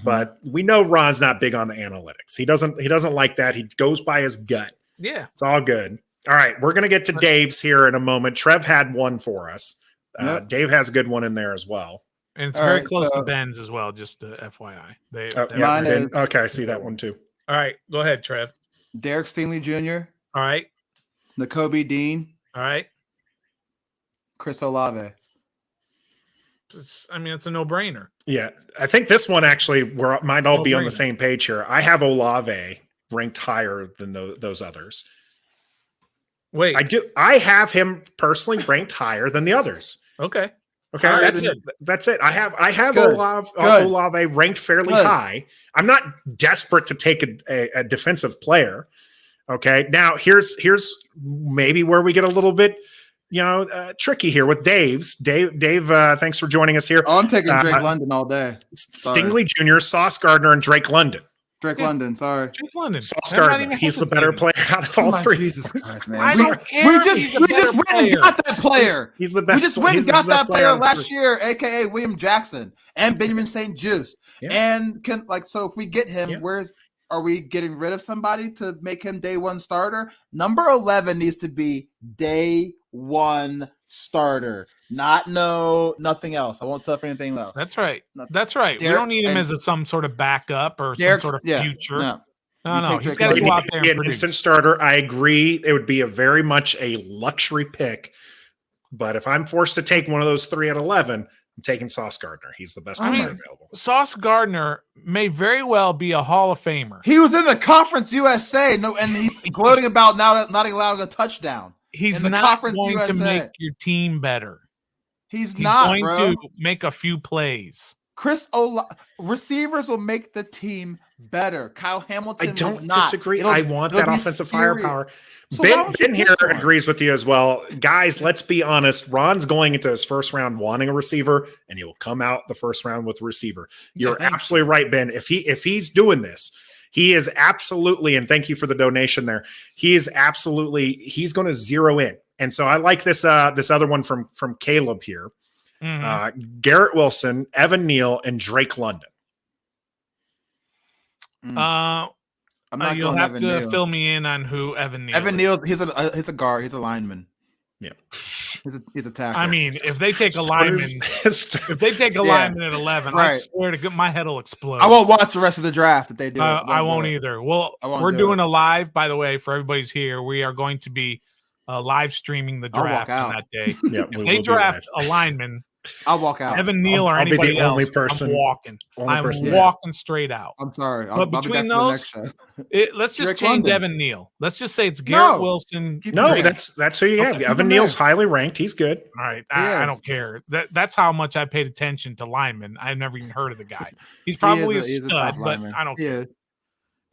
Speaker 2: But we know Ron's not big on the analytics. He doesn't like that. He goes by his gut.
Speaker 4: Yeah.
Speaker 2: It's all good. All right. We're going to get to Dave's here in a moment. Trev had one for us. Dave has a good one in there as well.
Speaker 4: And it's very close to Ben's as well, just FYI.
Speaker 2: Okay, I see that one too.
Speaker 4: All right. Go ahead, Trev.
Speaker 3: Derek Stingley Jr.
Speaker 4: All right.
Speaker 3: Nakobe Dean.
Speaker 4: All right.
Speaker 3: Chris Olave.
Speaker 4: It's a no-brainer.
Speaker 2: Yeah. I think this one actually might all be on the same page here. I have Olave ranked higher than those others.
Speaker 4: Wait.
Speaker 2: I do. I have him personally ranked higher than the others.
Speaker 4: Okay.
Speaker 2: That's it. I have Olave ranked fairly high. I'm not desperate to take a defensive player. Okay. Now here's maybe where we get a little bit, tricky here with Dave's. Dave, thanks for joining us here.
Speaker 3: Oh, I'm taking Drake London all day.
Speaker 2: Stingley Jr., Sauce Gardner, and Drake London.
Speaker 3: Drake London.
Speaker 2: Sauce Gardner. He's the better player out of all three.
Speaker 3: Jesus Christ, man.
Speaker 4: I don't care.
Speaker 3: We just went and got that player.
Speaker 2: He's the best.
Speaker 3: We just went and got that player last year, aka William Jackson and Benjamin St. Juste. Yeah. And so if we get him, are we getting rid of somebody to make him day one starter? Number 11 needs to be day one starter. Nothing else. I won't suffer anything else.
Speaker 4: That's right. We don't need him as some sort of backup or some sort of future. No. He's got to go out there and
Speaker 2: an instant starter. I agree. It would be very much a luxury pick. But if I'm forced to take one of those 3 at 11, I'm taking Sauce Gardner. He's the best player available.
Speaker 4: Sauce Gardner may very well be a Hall of Famer.
Speaker 3: He was in the Conference USA, and he's gloating about not allowing a touchdown.
Speaker 4: He's not going to make your team better.
Speaker 3: He's
Speaker 4: going to make a few plays.
Speaker 3: Receivers will make the team better. Kyle Hamilton.
Speaker 2: I don't disagree. I want that offensive firepower. So Ben here agrees with you as well. Guys, let's be honest. Ron's going into his first round wanting a receiver, and he will come out the first round with a receiver. You're absolutely right, Ben. If he's doing this, he is absolutely, and thank you for the donation there. He's going to zero in. And so I like this other one from Caleb here. Mm-hmm. Garrett Wilson, Evan Neal, and Drake London.
Speaker 3: I'm not
Speaker 4: you'll have to fill me in on who Evan Neal is.
Speaker 3: Evan Neal, he's a guard. He's a lineman.
Speaker 2: Yeah.
Speaker 3: He's a tackle.
Speaker 4: I mean, if they take a
Speaker 2: Stoner's-
Speaker 4: lineman at 11, I
Speaker 3: Right.
Speaker 4: swear to God, my head will explode.
Speaker 3: I won't watch the rest of the draft if they do it.
Speaker 4: I won't either. Well,
Speaker 3: I won't
Speaker 4: we're
Speaker 3: do
Speaker 4: doing
Speaker 3: it.
Speaker 4: a live, by the way, for everybody's here. We are going to be live streaming the
Speaker 3: I'll walk
Speaker 4: draft on
Speaker 3: out.
Speaker 4: that day.
Speaker 2: Yeah,
Speaker 4: If
Speaker 2: we
Speaker 4: they
Speaker 2: will be
Speaker 4: draft
Speaker 2: live.
Speaker 4: a lineman,
Speaker 3: I'll walk out.
Speaker 4: Evan Neal or
Speaker 2: I'll be
Speaker 4: anybody
Speaker 2: the only
Speaker 4: else,
Speaker 2: person-
Speaker 4: I'm walking.
Speaker 2: only
Speaker 4: I'm
Speaker 2: person-
Speaker 4: walking straight out.
Speaker 3: I'm sorry. I'll
Speaker 4: But
Speaker 3: be back
Speaker 4: between
Speaker 3: for the
Speaker 4: those,
Speaker 3: next show.
Speaker 4: Let's just
Speaker 3: Drake
Speaker 4: change
Speaker 3: London.
Speaker 4: Evan Neal. Let's just say it's Garrett
Speaker 3: No.
Speaker 4: Wilson.
Speaker 3: Keep
Speaker 2: No,
Speaker 3: Drake.
Speaker 2: that's who you have.
Speaker 4: Okay.
Speaker 2: Evan
Speaker 3: Keep him
Speaker 2: Neal's
Speaker 3: there.
Speaker 2: highly ranked. He's good.
Speaker 4: All right,
Speaker 3: He
Speaker 4: I
Speaker 3: is.
Speaker 4: don't care. That's how much I paid attention to linemen. I've never even heard of the guy. He's probably a
Speaker 3: He's
Speaker 4: stud,
Speaker 3: top
Speaker 4: but
Speaker 3: lineman.
Speaker 4: I don't care.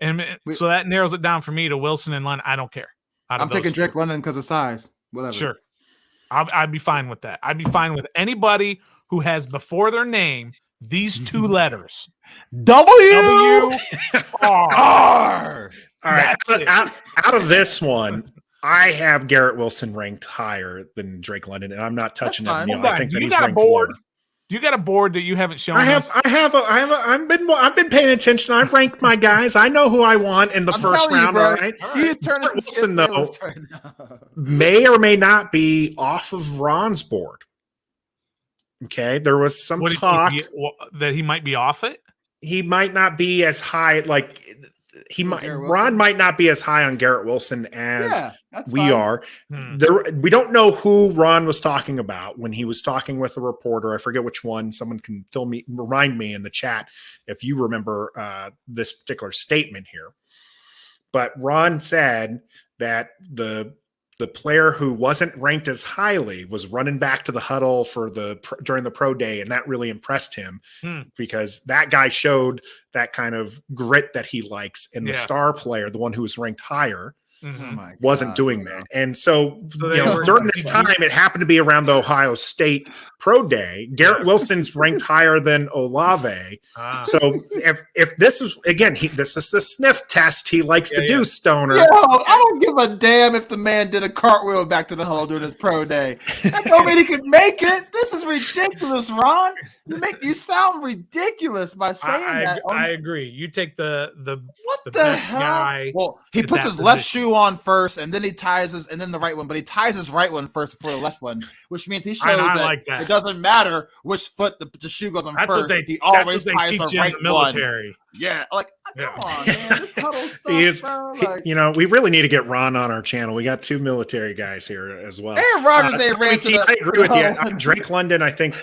Speaker 3: Yeah.
Speaker 4: And so that narrows it down for me to Wilson and Lund. I don't care. Out of
Speaker 3: I'm
Speaker 4: those
Speaker 3: taking
Speaker 4: two.
Speaker 3: Drake London because of size. Whatever.
Speaker 4: Sure. I'd be fine with that. I'd be fine with anybody who has before their name these two letters.
Speaker 3: W
Speaker 4: R.
Speaker 3: R.
Speaker 2: All right.
Speaker 4: That's it.
Speaker 2: Out of this one, I have Garrett Wilson ranked higher than Drake London, and I'm not touching
Speaker 3: That's
Speaker 2: Evan
Speaker 3: fine.
Speaker 2: Neal. I
Speaker 4: Hold
Speaker 2: think
Speaker 4: on.
Speaker 2: that
Speaker 4: You
Speaker 2: he's
Speaker 4: got a
Speaker 2: ranked
Speaker 4: board?
Speaker 2: lower.
Speaker 4: You got a board that you haven't shown us?
Speaker 2: I've been paying attention. I've ranked my guys. I know who I want in the
Speaker 3: I'm
Speaker 2: first
Speaker 3: telling you,
Speaker 2: round.
Speaker 3: bro.
Speaker 2: All right.
Speaker 3: He is turning
Speaker 2: Garrett
Speaker 3: some
Speaker 2: Wilson, though,
Speaker 3: skip right now.
Speaker 2: may or may not be off of Ron's board. Okay, there was some
Speaker 4: What did
Speaker 2: talk
Speaker 4: that he might be off it?
Speaker 2: he might not be as high. Like he might,
Speaker 3: Garrett Wilson?
Speaker 2: Ron might not be as high on Garrett Wilson as
Speaker 3: Yeah, that's
Speaker 2: we
Speaker 3: fine.
Speaker 2: are.
Speaker 4: Hmm.
Speaker 2: We don't know who Ron was talking about when he was talking with a reporter. I forget which one. Someone can remind me in the chat if you remember this particular statement here. But Ron said that the player who wasn't ranked as highly was running back to the huddle for during the pro day, and that really impressed him because that guy showed that kind of grit that he likes. And the star player, the one who was ranked higher,
Speaker 4: Mhm.
Speaker 3: Oh my
Speaker 2: wasn't
Speaker 3: God,
Speaker 2: doing
Speaker 3: bro.
Speaker 2: that. And so,
Speaker 4: So they were-
Speaker 2: during this time, it happened to be around the Ohio State pro day. Garrett Wilson's ranked higher than Olave.
Speaker 4: Ah.
Speaker 2: So if this is, again, this is the sniff test he likes to do, Stoner.
Speaker 3: Yo, I don't give a damn if the man did a cartwheel back to the huddle during his pro day. That don't mean he could make it. This is ridiculous, Ron. You sound ridiculous by saying that.
Speaker 4: I agree. You take the
Speaker 3: What
Speaker 4: the
Speaker 3: the
Speaker 4: best
Speaker 3: hell?
Speaker 4: guy
Speaker 3: Well, he
Speaker 4: at
Speaker 3: puts
Speaker 4: that
Speaker 3: his left
Speaker 4: position.
Speaker 3: shoe on first, and then he ties and then the right one. But he ties his right one first before the left one, which means he shows
Speaker 4: I
Speaker 3: that,
Speaker 4: like that.
Speaker 3: it doesn't matter which foot the shoe goes on
Speaker 4: That's
Speaker 3: first.
Speaker 4: what they.
Speaker 3: He
Speaker 4: That's what
Speaker 3: always
Speaker 4: they
Speaker 3: ties
Speaker 4: teach
Speaker 3: the
Speaker 4: you in
Speaker 3: right
Speaker 4: the military.
Speaker 3: one. Yeah, like
Speaker 4: Yeah.
Speaker 3: come on, man. This huddle stuff,
Speaker 2: He is,
Speaker 3: bro. Like,
Speaker 2: we really need to get Ron on our channel. We got two military guys here as well.
Speaker 3: Aaron Rodgers ain't ran to the.
Speaker 2: I agree with you.
Speaker 3: huddle.
Speaker 2: Drake London, I think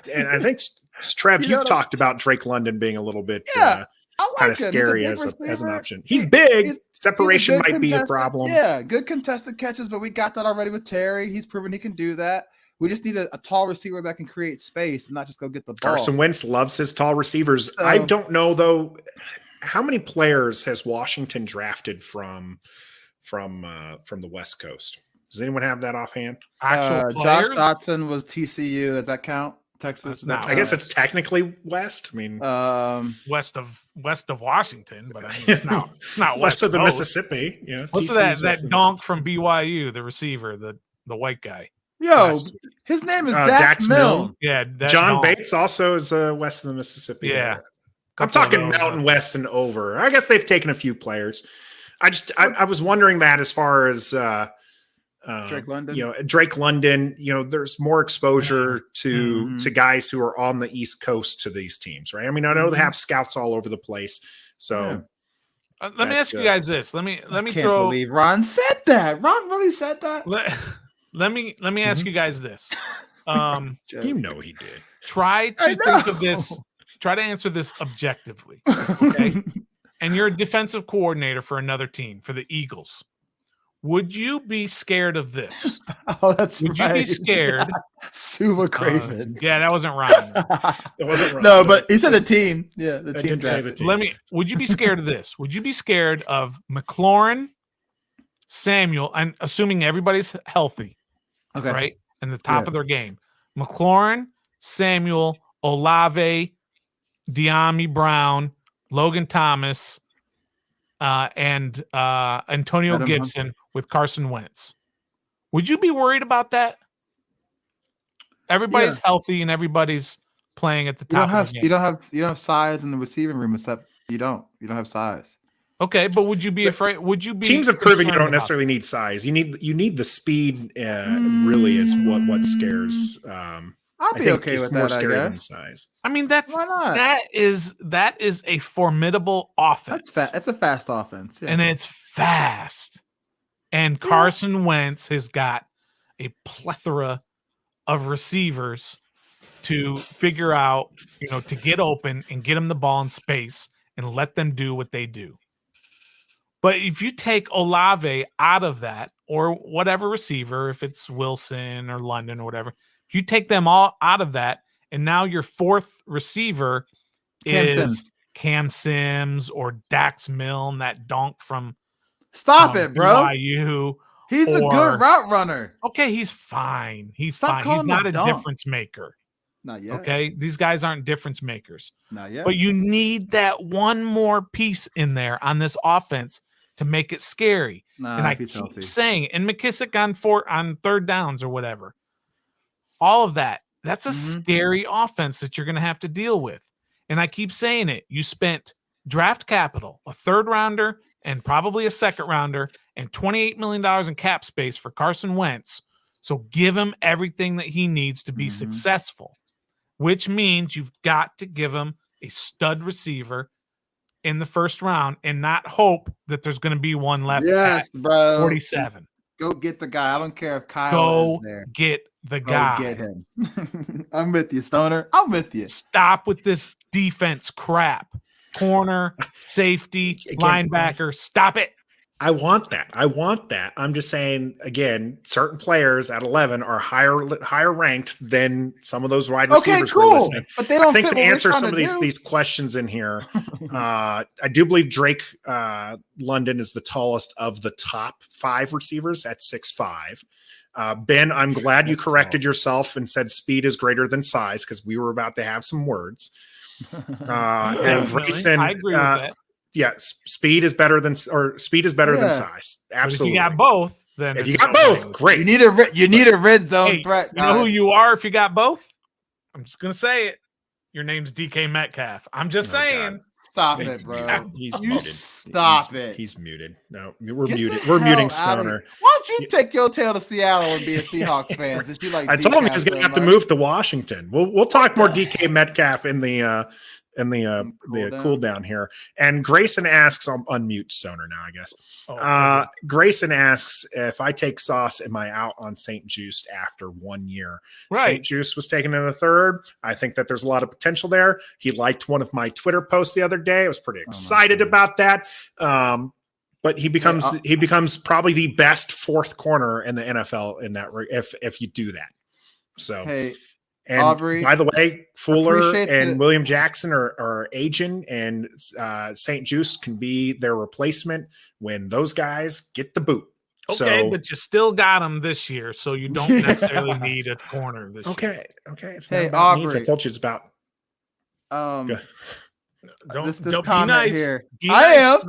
Speaker 2: Trev,
Speaker 3: You know
Speaker 2: you've talked about Drake London being a little bit
Speaker 3: Yeah, I like
Speaker 2: kind
Speaker 3: him.
Speaker 2: of
Speaker 3: He's a
Speaker 2: scary
Speaker 3: big
Speaker 2: as an
Speaker 3: receiver.
Speaker 2: option. He's big.
Speaker 3: He's a
Speaker 2: Separation
Speaker 3: good
Speaker 2: might be a
Speaker 3: contested-
Speaker 2: problem.
Speaker 3: Yeah, good contested catches, but we got that already with Terry. He's proven he can do that. We just need a tall receiver that can create space and not just go get the ball.
Speaker 2: Carson Wentz loves his tall receivers. I don't know though. How many players has Washington drafted from the West Coast? Does anyone have that offhand?
Speaker 4: Actual
Speaker 3: Josh
Speaker 4: players.
Speaker 3: Dotson was TCU. Does that count? Texas.
Speaker 4: That's
Speaker 3: Does that
Speaker 4: not-
Speaker 2: I guess
Speaker 3: count?
Speaker 2: it's technically West. I mean,
Speaker 4: west of Washington, but I mean, it's not
Speaker 2: west of the
Speaker 4: Coast.
Speaker 2: Mississippi. Yeah,
Speaker 4: What's
Speaker 2: TCU
Speaker 4: that
Speaker 2: is west of the
Speaker 4: donk from BYU, the receiver, the white guy?
Speaker 3: Yo, his name is Dax
Speaker 2: Dax
Speaker 3: Milne.
Speaker 2: Milne.
Speaker 4: Yeah, that
Speaker 2: John
Speaker 4: donk.
Speaker 2: Bates also is west of the Mississippi.
Speaker 4: Yeah.
Speaker 2: there. I'm
Speaker 4: Couple of
Speaker 2: talking
Speaker 4: those,
Speaker 2: Mountain West and over. I guess they've taken a few players. I was wondering that as far as
Speaker 3: Drake London.
Speaker 2: Drake London. There's more exposure to
Speaker 3: Mhm.
Speaker 2: guys who are on the East Coast to these teams, right? I mean, I know they have scouts all over the place. So
Speaker 4: Let me ask you guys this. Let me
Speaker 3: Can't
Speaker 4: throw.
Speaker 3: believe Ron said that. Ron really said that.
Speaker 4: Let me ask you guys this.
Speaker 2: you know he did.
Speaker 4: Try to think of this. Try to answer this objectively. Okay. And you're a defensive coordinator for another team, for the Eagles. Would you be scared of this?
Speaker 3: Oh, that's
Speaker 4: Would you be scared?
Speaker 3: Suva Craven.
Speaker 4: Yeah, that wasn't Ryan.
Speaker 2: It wasn't wrong.
Speaker 3: No, but he said the team. Yeah, the
Speaker 2: I
Speaker 3: team
Speaker 2: did say the
Speaker 3: drafted.
Speaker 2: team.
Speaker 4: Would you be scared of this? Would you be scared of McLaurin, Samuel, and assuming everybody's healthy,
Speaker 3: Okay.
Speaker 4: right? And the top
Speaker 3: Yeah.
Speaker 4: of their game. McLaurin, Samuel, Olave, De'Ami Brown, Logan Thomas, and Antonio
Speaker 3: Adam
Speaker 4: Gibson with Carson Wentz. Would you be worried about that? Everybody's healthy and everybody's playing at the
Speaker 3: You don't
Speaker 4: top of
Speaker 3: have
Speaker 4: the game.
Speaker 3: you don't have size in the receiving room except you don't have size.
Speaker 4: Okay, but would you be afraid? Would you be
Speaker 2: teams have proven you
Speaker 4: concerned
Speaker 2: don't
Speaker 4: about
Speaker 2: necessarily need size. You need the speed. Really, is what scares.
Speaker 3: I'll be okay
Speaker 2: it's
Speaker 3: with
Speaker 2: more
Speaker 3: that, I
Speaker 2: scary than
Speaker 3: guess.
Speaker 2: size.
Speaker 4: I mean,
Speaker 3: Why not?
Speaker 4: that is a formidable offense.
Speaker 3: It's a fast offense, yeah.
Speaker 4: And it's fast. And Carson Wentz has got a plethora of receivers to figure out, to get open and get them the ball in space and let them do what they do. But if you take Olave out of that, or whatever receiver, if it's Wilson or London or whatever, if you take them all out of that, and now your fourth receiver is Cam Sims or Dax Milne, that dunk from
Speaker 3: Stop it, bro.
Speaker 4: BYU.
Speaker 3: He's a good route runner.
Speaker 4: Okay, he's fine. He's
Speaker 3: Stop
Speaker 4: fine. He's not a
Speaker 3: dunk.
Speaker 4: difference maker.
Speaker 3: Not yet.
Speaker 4: Okay, these guys aren't difference makers.
Speaker 3: Not yet.
Speaker 4: But you need that one more piece in there on this offense to make it scary. And I keep saying, and McKissick on third downs or whatever. All of that. That's a scary offense that you're going to have to deal with. And I keep saying it. You spent draft capital, a third rounder and probably a second rounder, and $28 million in cap space for Carson Wentz. So give him everything that he needs to be successful, which means you've got to give him a stud receiver in the first round and not hope that there's going to be one left at
Speaker 3: bro.
Speaker 4: 47.
Speaker 3: Go get the guy. I don't care if Kyle is there.
Speaker 4: Get the guy.
Speaker 3: Go get him. I'm with you, Stoner. I'm with you.
Speaker 4: Stop with this defense crap. Corner, safety, linebacker. Stop it.
Speaker 2: I want that. I'm just saying, again, certain players at 11 are higher ranked than some of those wide receivers we're listening.
Speaker 3: But they don't
Speaker 2: I think
Speaker 3: fit
Speaker 2: to answer some of
Speaker 3: do.
Speaker 2: these questions in here, I do believe Drake London is the tallest of the top 5 receivers at 6'5". Ben, I'm glad you corrected yourself and said speed is greater than size, because we were about to have some words. And Grayson,
Speaker 4: I agree with that.
Speaker 2: Yeah, speed is better than than size. Absolutely.
Speaker 4: But if you got both, then
Speaker 2: if you got both, great.
Speaker 3: You need a red zone threat.
Speaker 4: You know who you are if you got both? I'm just gonna say it. Your name's DK Metcalf. I'm just saying.
Speaker 3: God. Stop it, bro.
Speaker 2: He's muted.
Speaker 3: Stop it.
Speaker 2: He's muted. No, we're muted. We're muting Stoner.
Speaker 3: Why don't you take your tail to Seattle and be a Seahawks fan? Since you like,
Speaker 2: I told him he's going to have to move to Washington. We'll talk more DK Metcalf in the cool down here. And Grayson asks, I'll unmute Stoner now, I guess. Grayson asks, if I take Sauce, am I out on St. Juice after 1 year?
Speaker 4: Right.
Speaker 2: St. Juice was taken in the third. I think that there's a lot of potential there. He liked one of my Twitter posts the other day. I was pretty excited about that. But he becomes probably the best fourth corner in the NFL in that if you do that. So and
Speaker 3: Aubrey,
Speaker 2: by the way, Fuller and William Jackson are aging, and St. Juice can be their replacement when those guys get the boot.
Speaker 4: Okay, but you still got them this year, so you don't necessarily need a corner this year.
Speaker 2: Okay. It's not about needs. I told you it's about.
Speaker 3: Don't this
Speaker 4: don't
Speaker 3: comment
Speaker 4: be nice.
Speaker 3: here.
Speaker 4: I am.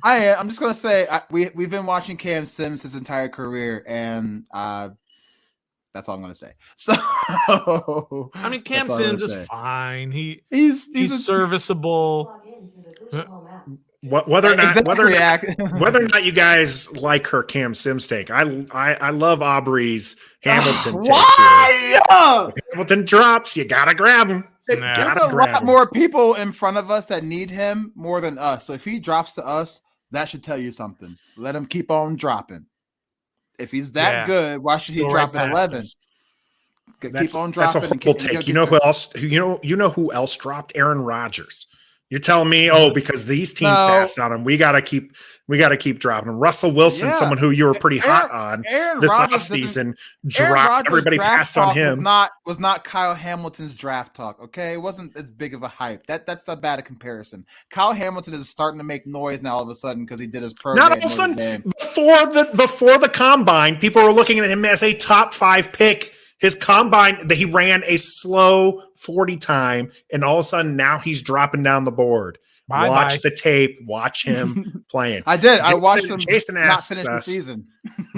Speaker 3: I'm just gonna say we've been watching Cam Sims his entire career, and that's all I'm gonna say. So
Speaker 4: I mean, Cam Sims is fine. He's serviceable.
Speaker 2: Whether or not you guys like her Cam Sims take, I love Aubrey's Hamilton take.
Speaker 3: Why?
Speaker 2: If Hamilton drops, you gotta grab him.
Speaker 3: There's a lot more people in front of us that need him more than us. So if he drops to us, that should tell you something. Let him keep on dropping. If he's that good, why should he drop at 11? Keep on dropping.
Speaker 2: That's a horrible take. You know who else? You know who else dropped? Aaron Rodgers. You're telling me, because these teams passed on him, we gotta keep dropping him. Russell Wilson, someone who you were pretty hot on this offseason, dropped. Everybody passed on him.
Speaker 3: Was not Kyle Hamilton's draft talk. Okay, it wasn't as big of a hype. That's a bad comparison. Kyle Hamilton is starting to make noise now all of a sudden because he did his pro.
Speaker 2: Not all of a sudden. Before the combine, people were looking at him as a top 5 pick. His combine, that he ran a slow 40 time, and all of a sudden now he's dropping down the board. Watch the tape. Watch him playing.
Speaker 3: I did. I watched him.
Speaker 2: Jason asked
Speaker 3: not finish the season.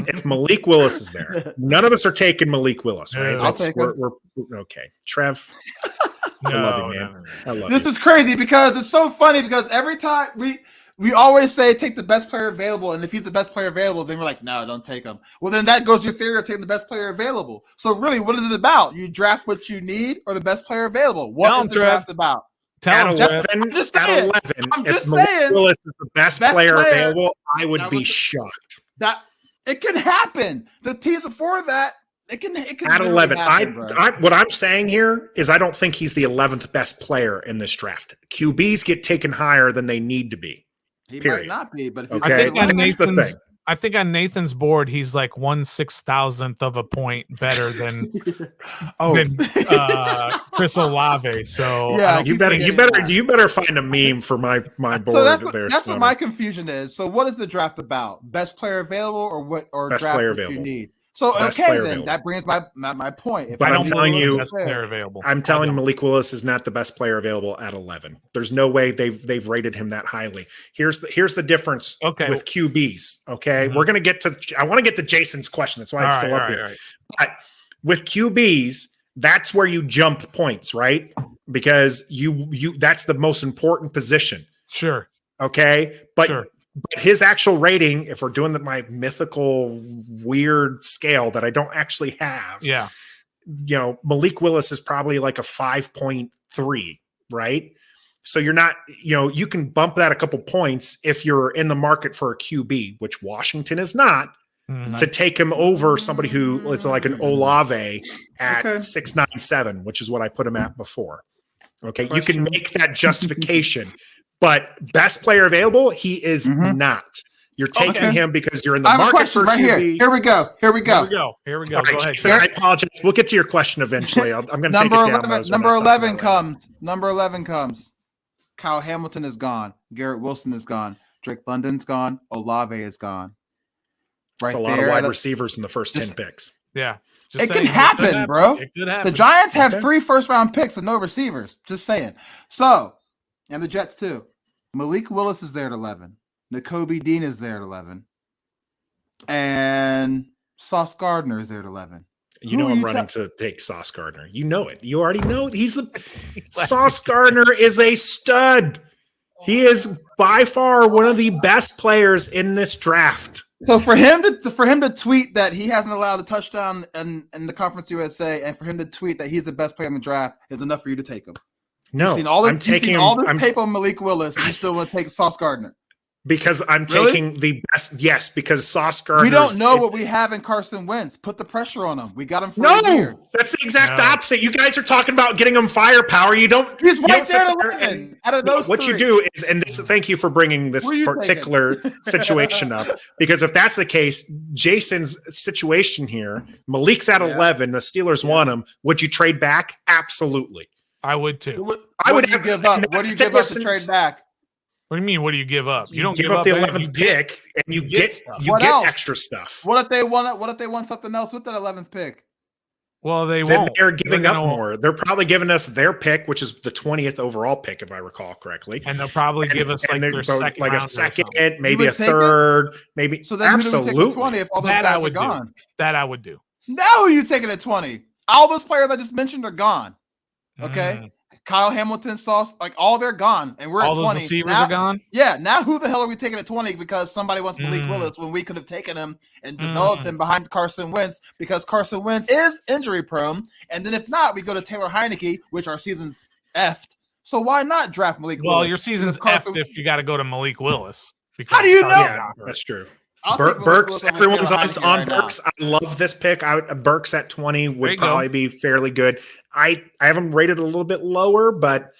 Speaker 2: If Malik Willis is there. None of us are taking Malik Willis, right? We're okay. Trev, I love you, man. I love
Speaker 3: this is crazy because it's so funny because every time we always say take the best player available, and if he's the best player available, then we're like, no, don't take him. Well, then that goes your theory of taking the best player available. So really, what is it about? You draft what you need or the best player available? What is the draft about?
Speaker 2: At 11,
Speaker 3: I'm just saying.
Speaker 2: if Malik Willis is the best player available, I would be shocked.
Speaker 3: That it can happen. The teams before that, it can
Speaker 2: at 11. What I'm saying here is I don't think he's the 11th best player in this draft. QBs get taken higher than they need to be.
Speaker 3: He might not be, but if he's
Speaker 4: I think on Nathan's board, he's like 1/6,000th of a point better than Chris Olave. So
Speaker 3: yeah,
Speaker 2: you better find a meme for my board.
Speaker 3: So that's what my confusion is. So what is the draft about? Best player available or what? Or
Speaker 2: best
Speaker 3: draft
Speaker 2: player
Speaker 3: what
Speaker 2: available.
Speaker 3: you need. So
Speaker 2: best
Speaker 3: okay, then
Speaker 2: available.
Speaker 3: that brings my point.
Speaker 2: But I'm telling you,
Speaker 4: best player available.
Speaker 2: I'm telling you, Malik Willis is not the best player available at 11. There's no way they've rated him that highly. Here's the difference with QBs. Okay, we're gonna get to. I want to get to Jason's question. That's why it's still up here. Right. But with QBs, that's where you jump points, right? Because you that's the most important position.
Speaker 4: Sure.
Speaker 2: Okay, but. Sure. But his actual rating, if we're doing my mythical weird scale that I don't actually have, Malik Willis is probably like a 5.3, right? So you're not, you can bump that a couple points if you're in the market for a QB, which Washington is not, to take him over somebody who is like an Olave at 6.97, which is what I put him at before. Okay, you can make that justification. But best player available, he is not. You're taking him because you're in the market for
Speaker 3: right
Speaker 2: QB.
Speaker 3: Here we go.
Speaker 4: Here we go.
Speaker 2: All right, Jason, I apologize. We'll get to your question eventually. I'm going to take it down.
Speaker 3: Number 11 comes. Number 11 comes. Kyle Hamilton is gone. Garrett Wilson is gone. Drake London's gone. Olave is gone.
Speaker 2: Right, that's a lot of wide receivers in the first 10 picks.
Speaker 4: Yeah.
Speaker 3: It can happen, bro. It could happen. The Giants have 3 first-round picks and no receivers. Just saying. So, and the Jets too. Malik Willis is there at 11. Nakobe Dean is there at 11. And Sauce Gardner is there at 11.
Speaker 2: I'm running to take Sauce Gardner. You know it. You already know it. Sauce Gardner is a stud. He is by far one of the best players in this draft.
Speaker 3: So for him to tweet that he hasn't allowed a touchdown in the Conference USA, and for him to tweet that he's the best player in the draft is enough for you to take him.
Speaker 2: No,
Speaker 3: you've seen all this tape on Malik Willis, and you still want to take Sauce Gardner.
Speaker 2: Because I'm taking the best. Yes, because Sauce Gardner.
Speaker 3: We don't know what we have in Carson Wentz. Put the pressure on him. We got him for a year.
Speaker 2: That's the exact opposite. You guys are talking about getting him firepower. You don't.
Speaker 3: He's right there at 11. Out of those,
Speaker 2: what you do is, and this. Thank you for bringing this particular situation up. Because if that's the case, Jason's situation here, Malik's at 11. The Steelers want him. Would you trade back? Absolutely.
Speaker 4: I would too.
Speaker 3: What do you give up? What do you give up to trade back?
Speaker 4: What do you mean? What do you give up? You don't
Speaker 2: give up the 11th pick, and you get extra stuff.
Speaker 3: What if they want something else with that 11th pick?
Speaker 4: Well, they won't.
Speaker 2: They're giving up more. They're probably giving us their pick, which is the 20th overall pick, if I recall correctly.
Speaker 4: And they'll probably give us their second,
Speaker 2: like a second, maybe a third, maybe.
Speaker 3: So then
Speaker 2: absolutely.
Speaker 3: Who would take 20 if all those guys are gone?
Speaker 4: That I would do.
Speaker 3: Now who you taking at 20? All those players I just mentioned are gone. Okay. Kyle Hamilton, Sauce, like all they're gone, and we're
Speaker 4: all
Speaker 3: at 20.
Speaker 4: All those receivers are gone?
Speaker 3: Yeah, now who the hell are we taking at 20 because somebody wants Malik Willis when we could have taken him and developed him behind Carson Wentz because Carson Wentz is injury prone, and then if not, we go to Taylor Heineke, which our season's effed. So why not draft Malik Willis?
Speaker 4: Well, your season's effed if you got to go to Malik Willis.
Speaker 3: How do you know?
Speaker 2: Yeah, that's true. Burks, everyone's on Burks. I love this pick. Burks at 20 would probably be fairly good. I have him rated a little bit lower, but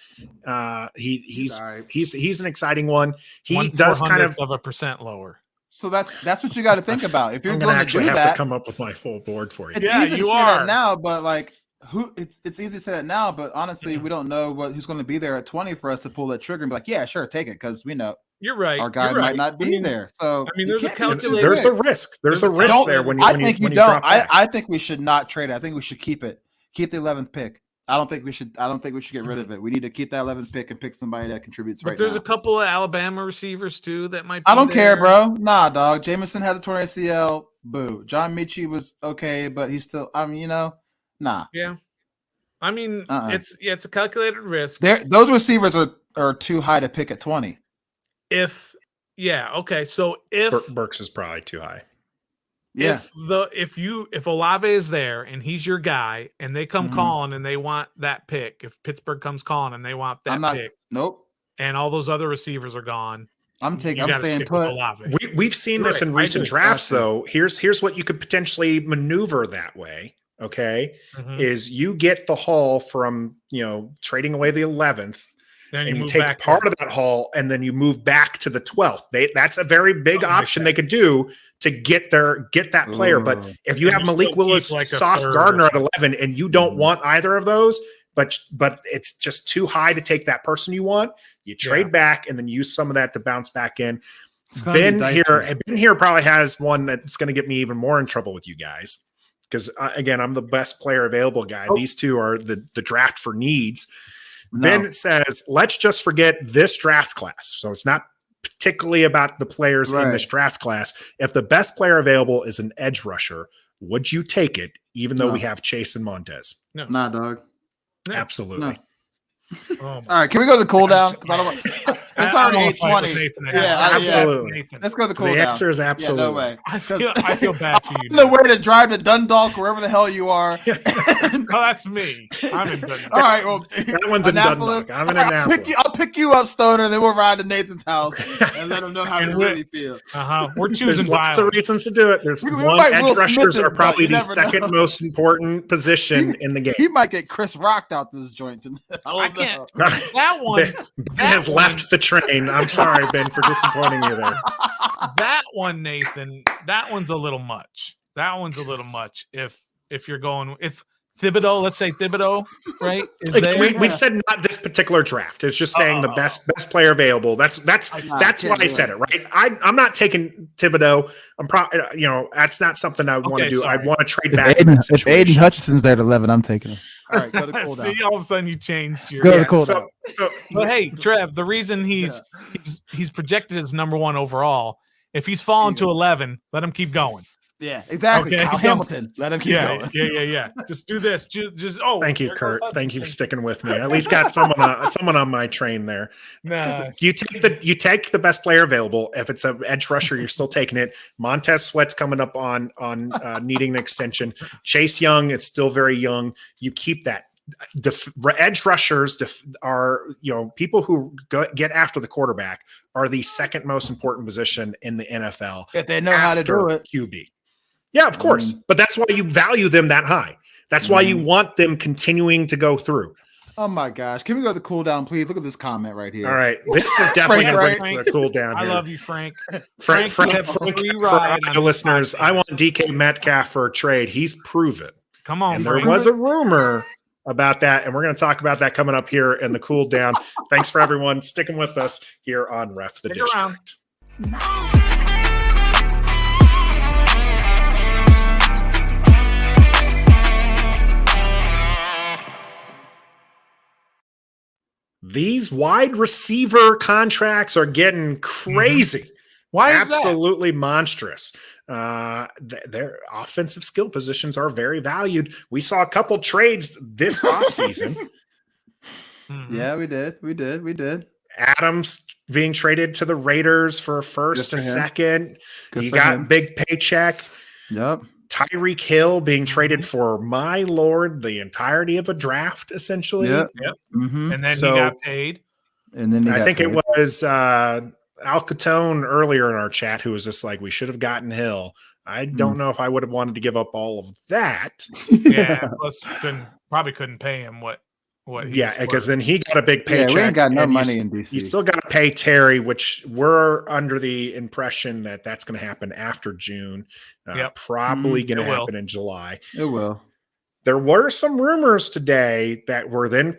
Speaker 2: he's an exciting one. He does kind of
Speaker 4: a percent lower.
Speaker 3: So that's what you got to think about. If you're
Speaker 2: going to
Speaker 3: actually
Speaker 2: have to come up with my full board for you.
Speaker 3: It's easy to say that now, but like it's easy to say that now, but honestly, we don't know who's going to be there at 20 for us to pull that trigger and be like, yeah, sure, take it because we know.
Speaker 4: You're right.
Speaker 3: Our guy might not be there. So
Speaker 4: there's a calculated.
Speaker 2: There's a risk. There's a risk there when you.
Speaker 3: I think you don't. I think we should not trade it. I think we should keep it. Keep the 11th pick. I don't think we should get rid of it. We need to keep that 11th pick and pick somebody that contributes right now.
Speaker 4: But there's a couple of Alabama receivers too that might.
Speaker 3: I don't care, bro. Nah, dog. Jameson has a torn ACL. Boo. John Mechie was okay, but he's still. Nah.
Speaker 4: Yeah. It's a calculated risk.
Speaker 3: Those receivers are too high to pick at 20.
Speaker 4: If Yeah. Okay. So if
Speaker 2: Burks is probably too high.
Speaker 3: Yeah.
Speaker 4: if Olave is there and he's your guy and they come
Speaker 3: Mhm.
Speaker 4: calling and they want that pick, if Pittsburgh comes calling and they want that pick,
Speaker 3: Nope.
Speaker 4: and all those other receivers are gone,
Speaker 3: I'm
Speaker 4: you gotta
Speaker 3: staying
Speaker 4: stick with
Speaker 3: put.
Speaker 4: Olave.
Speaker 2: We've seen this in recent drafts, though. Here's what you could potentially maneuver that way. Okay,
Speaker 4: Mhm.
Speaker 2: is you get the haul from trading away the 11th,
Speaker 4: Then
Speaker 2: and you
Speaker 4: move
Speaker 2: take
Speaker 4: back
Speaker 2: part
Speaker 4: there.
Speaker 2: of that haul, and then you move back to the 12th. That's a very big
Speaker 4: Something like
Speaker 2: option
Speaker 4: that.
Speaker 2: they could do to get that player. But
Speaker 3: Ooh.
Speaker 2: if you
Speaker 4: And
Speaker 2: have
Speaker 4: you still
Speaker 2: Malik
Speaker 4: keep,
Speaker 2: Willis,
Speaker 4: like, a
Speaker 2: Sauce
Speaker 4: third or
Speaker 2: Gardner at
Speaker 4: something.
Speaker 2: 11, and you don't
Speaker 3: Mhm.
Speaker 2: want either of those, but it's just too high to take that person you want, you trade back and then use some of that to bounce back in. Ben here probably has one that's going to get me even more in trouble with you guys. Because again, I'm the best player available guy. These two are the draft for needs.
Speaker 3: No.
Speaker 2: Ben says, let's just forget this draft class. So it's not particularly about the players in this draft class. If the best player available is an edge rusher, would you take it, even though we have Chase and Montez?
Speaker 4: No.
Speaker 3: Nah, dog.
Speaker 2: Absolutely.
Speaker 3: No.
Speaker 4: Oh,
Speaker 3: All right, can we go to the cool down? It's already 8:20. Yeah,
Speaker 2: absolutely.
Speaker 3: Let's go to the cool
Speaker 2: The
Speaker 3: down.
Speaker 2: answer is absolutely.
Speaker 3: Yeah, no way.
Speaker 4: I feel bad for you.
Speaker 3: I know where to drive to Dundalk, wherever the hell you are.
Speaker 4: Oh, that's me. I'm in Dundalk.
Speaker 3: All right, well,
Speaker 2: That one's in Dundalk. I'm in Annapolis.
Speaker 3: I'll pick you up, Stoner, and then we'll ride to Nathan's house and let him know how we really feel.
Speaker 4: We're choosing
Speaker 2: There's lots of
Speaker 4: violence.
Speaker 2: reasons to do it. There's
Speaker 3: We
Speaker 2: one
Speaker 3: might
Speaker 2: edge
Speaker 3: Will
Speaker 2: rushers
Speaker 3: Smith
Speaker 2: are
Speaker 3: it,
Speaker 2: probably
Speaker 3: but you
Speaker 2: the
Speaker 3: never
Speaker 2: second
Speaker 3: know.
Speaker 2: most important position in the game.
Speaker 3: He might get Chris rocked out this joint tonight.
Speaker 4: I can't. That one.
Speaker 2: Ben has left the train. I'm sorry, Ben, for disappointing you there.
Speaker 4: That one, Nathan. That one's a little much. That one's a little much. If you're going, if Thibodeau, let's say Thibodeau, right? Is there?
Speaker 2: We said not this particular draft. It's just saying the best player available. That's why I said it, right? I'm not taking Thibodeau. I'm probably that's not something I want to do. I want to trade back.
Speaker 3: If Aiden Hutchinson's there at 11, I'm taking him. All right, go to cool down.
Speaker 4: See, all of a sudden you changed your.
Speaker 3: Go to the cool down.
Speaker 4: But hey, Trev, the reason he's projected as number 1 overall, if he's fallen to 11, let him keep going.
Speaker 3: Yeah, exactly.
Speaker 4: Okay.
Speaker 3: Kyle Hamilton. Let him keep going.
Speaker 4: Yeah. Just do this. Just
Speaker 2: thank you, Kurt. Thank you for sticking with me. I at least got someone on my train there.
Speaker 4: Nah.
Speaker 2: You take the best player available. If it's an edge rusher, you're still taking it. Montez Sweat's coming up on needing an extension. Chase Young is still very young. You keep that. Edge rushers are people who get after the quarterback are the second most important position in the NFL.
Speaker 3: If they know how to do it.
Speaker 2: QB. Yeah, of course. But that's why you value them that high. That's why you want them continuing to go through.
Speaker 3: Oh my gosh. Can we go to the cool down, please? Look at this comment right here.
Speaker 2: All right. This is definitely going to bring us
Speaker 4: Frank.
Speaker 2: to the cool down
Speaker 4: I
Speaker 2: here.
Speaker 4: love you, Frank.
Speaker 2: Frank,
Speaker 4: you have a free ride
Speaker 2: for
Speaker 4: on
Speaker 2: the
Speaker 4: this
Speaker 2: listeners,
Speaker 4: podcast.
Speaker 2: I want DK Metcalf for a trade. He's proven.
Speaker 4: Come on,
Speaker 2: And there
Speaker 4: Frank.
Speaker 2: was a rumor about that, and we're going to talk about that coming up here in the cool down. Thanks for everyone sticking with us here on Ref the
Speaker 4: Stick around.
Speaker 2: District. These wide receiver contracts are getting crazy.
Speaker 4: Why is
Speaker 2: absolutely monstrous. Their offensive skill positions are very valued. We saw a couple trades this offseason.
Speaker 3: Yeah, we did.
Speaker 2: Adams being traded to the Raiders for a first, a second. You got big paycheck.
Speaker 3: Yep.
Speaker 2: Tyreek Hill being traded for, my lord, the entirety of a draft, essentially.
Speaker 3: Yep.
Speaker 4: And then he got paid.
Speaker 3: And then
Speaker 2: I think it was Al Capone earlier in our chat who was just like, we should have gotten Hill. I don't know if I would have wanted to give up all of that.
Speaker 4: Yeah, plus probably couldn't pay him what
Speaker 2: because then he got a big paycheck.
Speaker 3: Yeah, we ain't got no money in DC.
Speaker 2: You still got to pay Terry, which we're under the impression that that's going to happen after June. Probably going to happen in July.
Speaker 3: It will.
Speaker 2: There were some rumors today that were then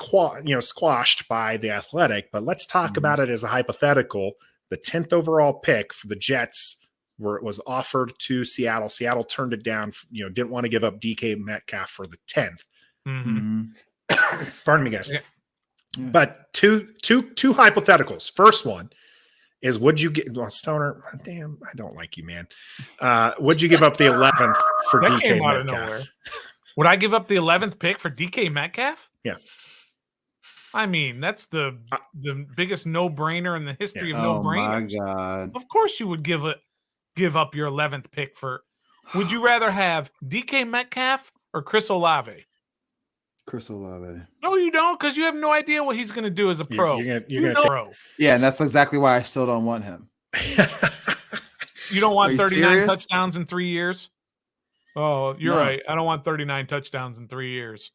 Speaker 2: squashed by the Athletic, but let's talk about it as a hypothetical. The 10th overall pick for the Jets was offered to Seattle. Seattle turned it down, didn't want to give up DK Metcalf for the 10th. Pardon me, guys. Yeah. But two hypotheticals. First one is, would you get Stoner? Damn, I don't like you, man. Would you give up the 11th for DK Metcalf?
Speaker 4: Would I give up the 11th pick for DK Metcalf?
Speaker 2: Yeah.
Speaker 4: I mean, that's the biggest no-brainer in the history of
Speaker 3: Oh my
Speaker 4: no-brainers.
Speaker 3: God.
Speaker 4: Of course, you would give up your 11th pick for. Would you rather have DK Metcalf or Chris Olave?
Speaker 3: Chris Olave.
Speaker 4: No, you don't, because you have no idea what he's going to do as a pro.
Speaker 2: You're gonna
Speaker 4: pro.
Speaker 3: Yeah, and that's exactly why I still don't want him.
Speaker 4: You don't want
Speaker 3: Are you
Speaker 4: 39
Speaker 3: serious?
Speaker 4: touchdowns in 3 years? Oh, you're
Speaker 3: No.
Speaker 4: right. I don't want 39 touchdowns in 3 years.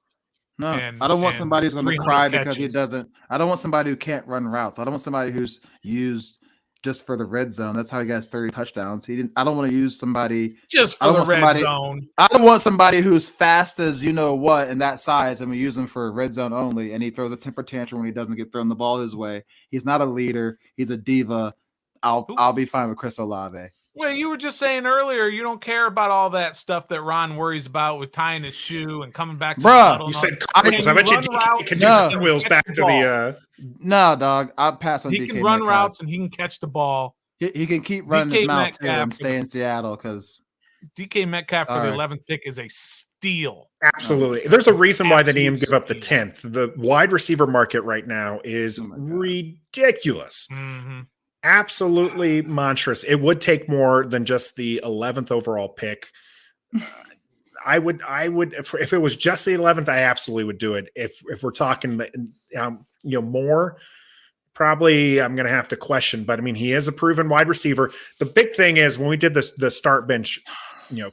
Speaker 3: No,
Speaker 4: And-
Speaker 3: I don't want
Speaker 4: and
Speaker 3: somebody who's going to
Speaker 4: 300
Speaker 3: cry because he
Speaker 4: catches.
Speaker 3: doesn't. I don't want somebody who can't run routes. I don't want somebody who's used just for the red zone. That's how he gets 30 touchdowns. He didn't. I don't want to use somebody.
Speaker 4: Just
Speaker 3: I
Speaker 4: for
Speaker 3: don't
Speaker 4: the
Speaker 3: want
Speaker 4: red
Speaker 3: somebody-
Speaker 4: zone.
Speaker 3: I don't want somebody who's fast as you know what and that size, and we use him for red zone only. And he throws a temper tantrum when he doesn't get thrown the ball his way. He's not a leader. He's a diva. I'll be fine with Chris Olave.
Speaker 4: Well, you were just saying earlier you don't care about all that stuff that Ron worries about with tying his shoe and coming back to the
Speaker 3: Bruh,
Speaker 4: huddle
Speaker 2: You
Speaker 4: and all
Speaker 2: said
Speaker 4: that.
Speaker 2: cartwheels. I bet you
Speaker 4: run
Speaker 2: DK
Speaker 4: routes
Speaker 2: can do
Speaker 3: No.
Speaker 2: cartwheels
Speaker 4: Catch
Speaker 2: back
Speaker 4: the
Speaker 2: to
Speaker 4: ball.
Speaker 2: the.
Speaker 3: No, dog. I'll pass on
Speaker 4: He
Speaker 3: DK
Speaker 4: can run
Speaker 3: Metcalf.
Speaker 4: routes and he can catch the ball.
Speaker 3: He can keep running
Speaker 4: DK
Speaker 3: his mouth too
Speaker 4: Metcalf
Speaker 3: and stay in Seattle because
Speaker 4: DK Metcalf for
Speaker 3: All
Speaker 4: the
Speaker 3: right.
Speaker 4: 11th pick is a steal.
Speaker 2: Absolutely. There's a reason why they didn't
Speaker 4: Absolute
Speaker 2: give up the
Speaker 4: steal.
Speaker 2: 10th. The wide receiver market right now is
Speaker 3: Oh my God.
Speaker 2: ridiculous.
Speaker 4: Mm-hmm.
Speaker 2: Absolutely monstrous. It would take more than just the 11th overall pick. I would, if it was just the 11th, I absolutely would do it. If we're talking, more, probably I'm going to have to question, but I mean, he is a proven wide receiver. The big thing is when we did the start bench,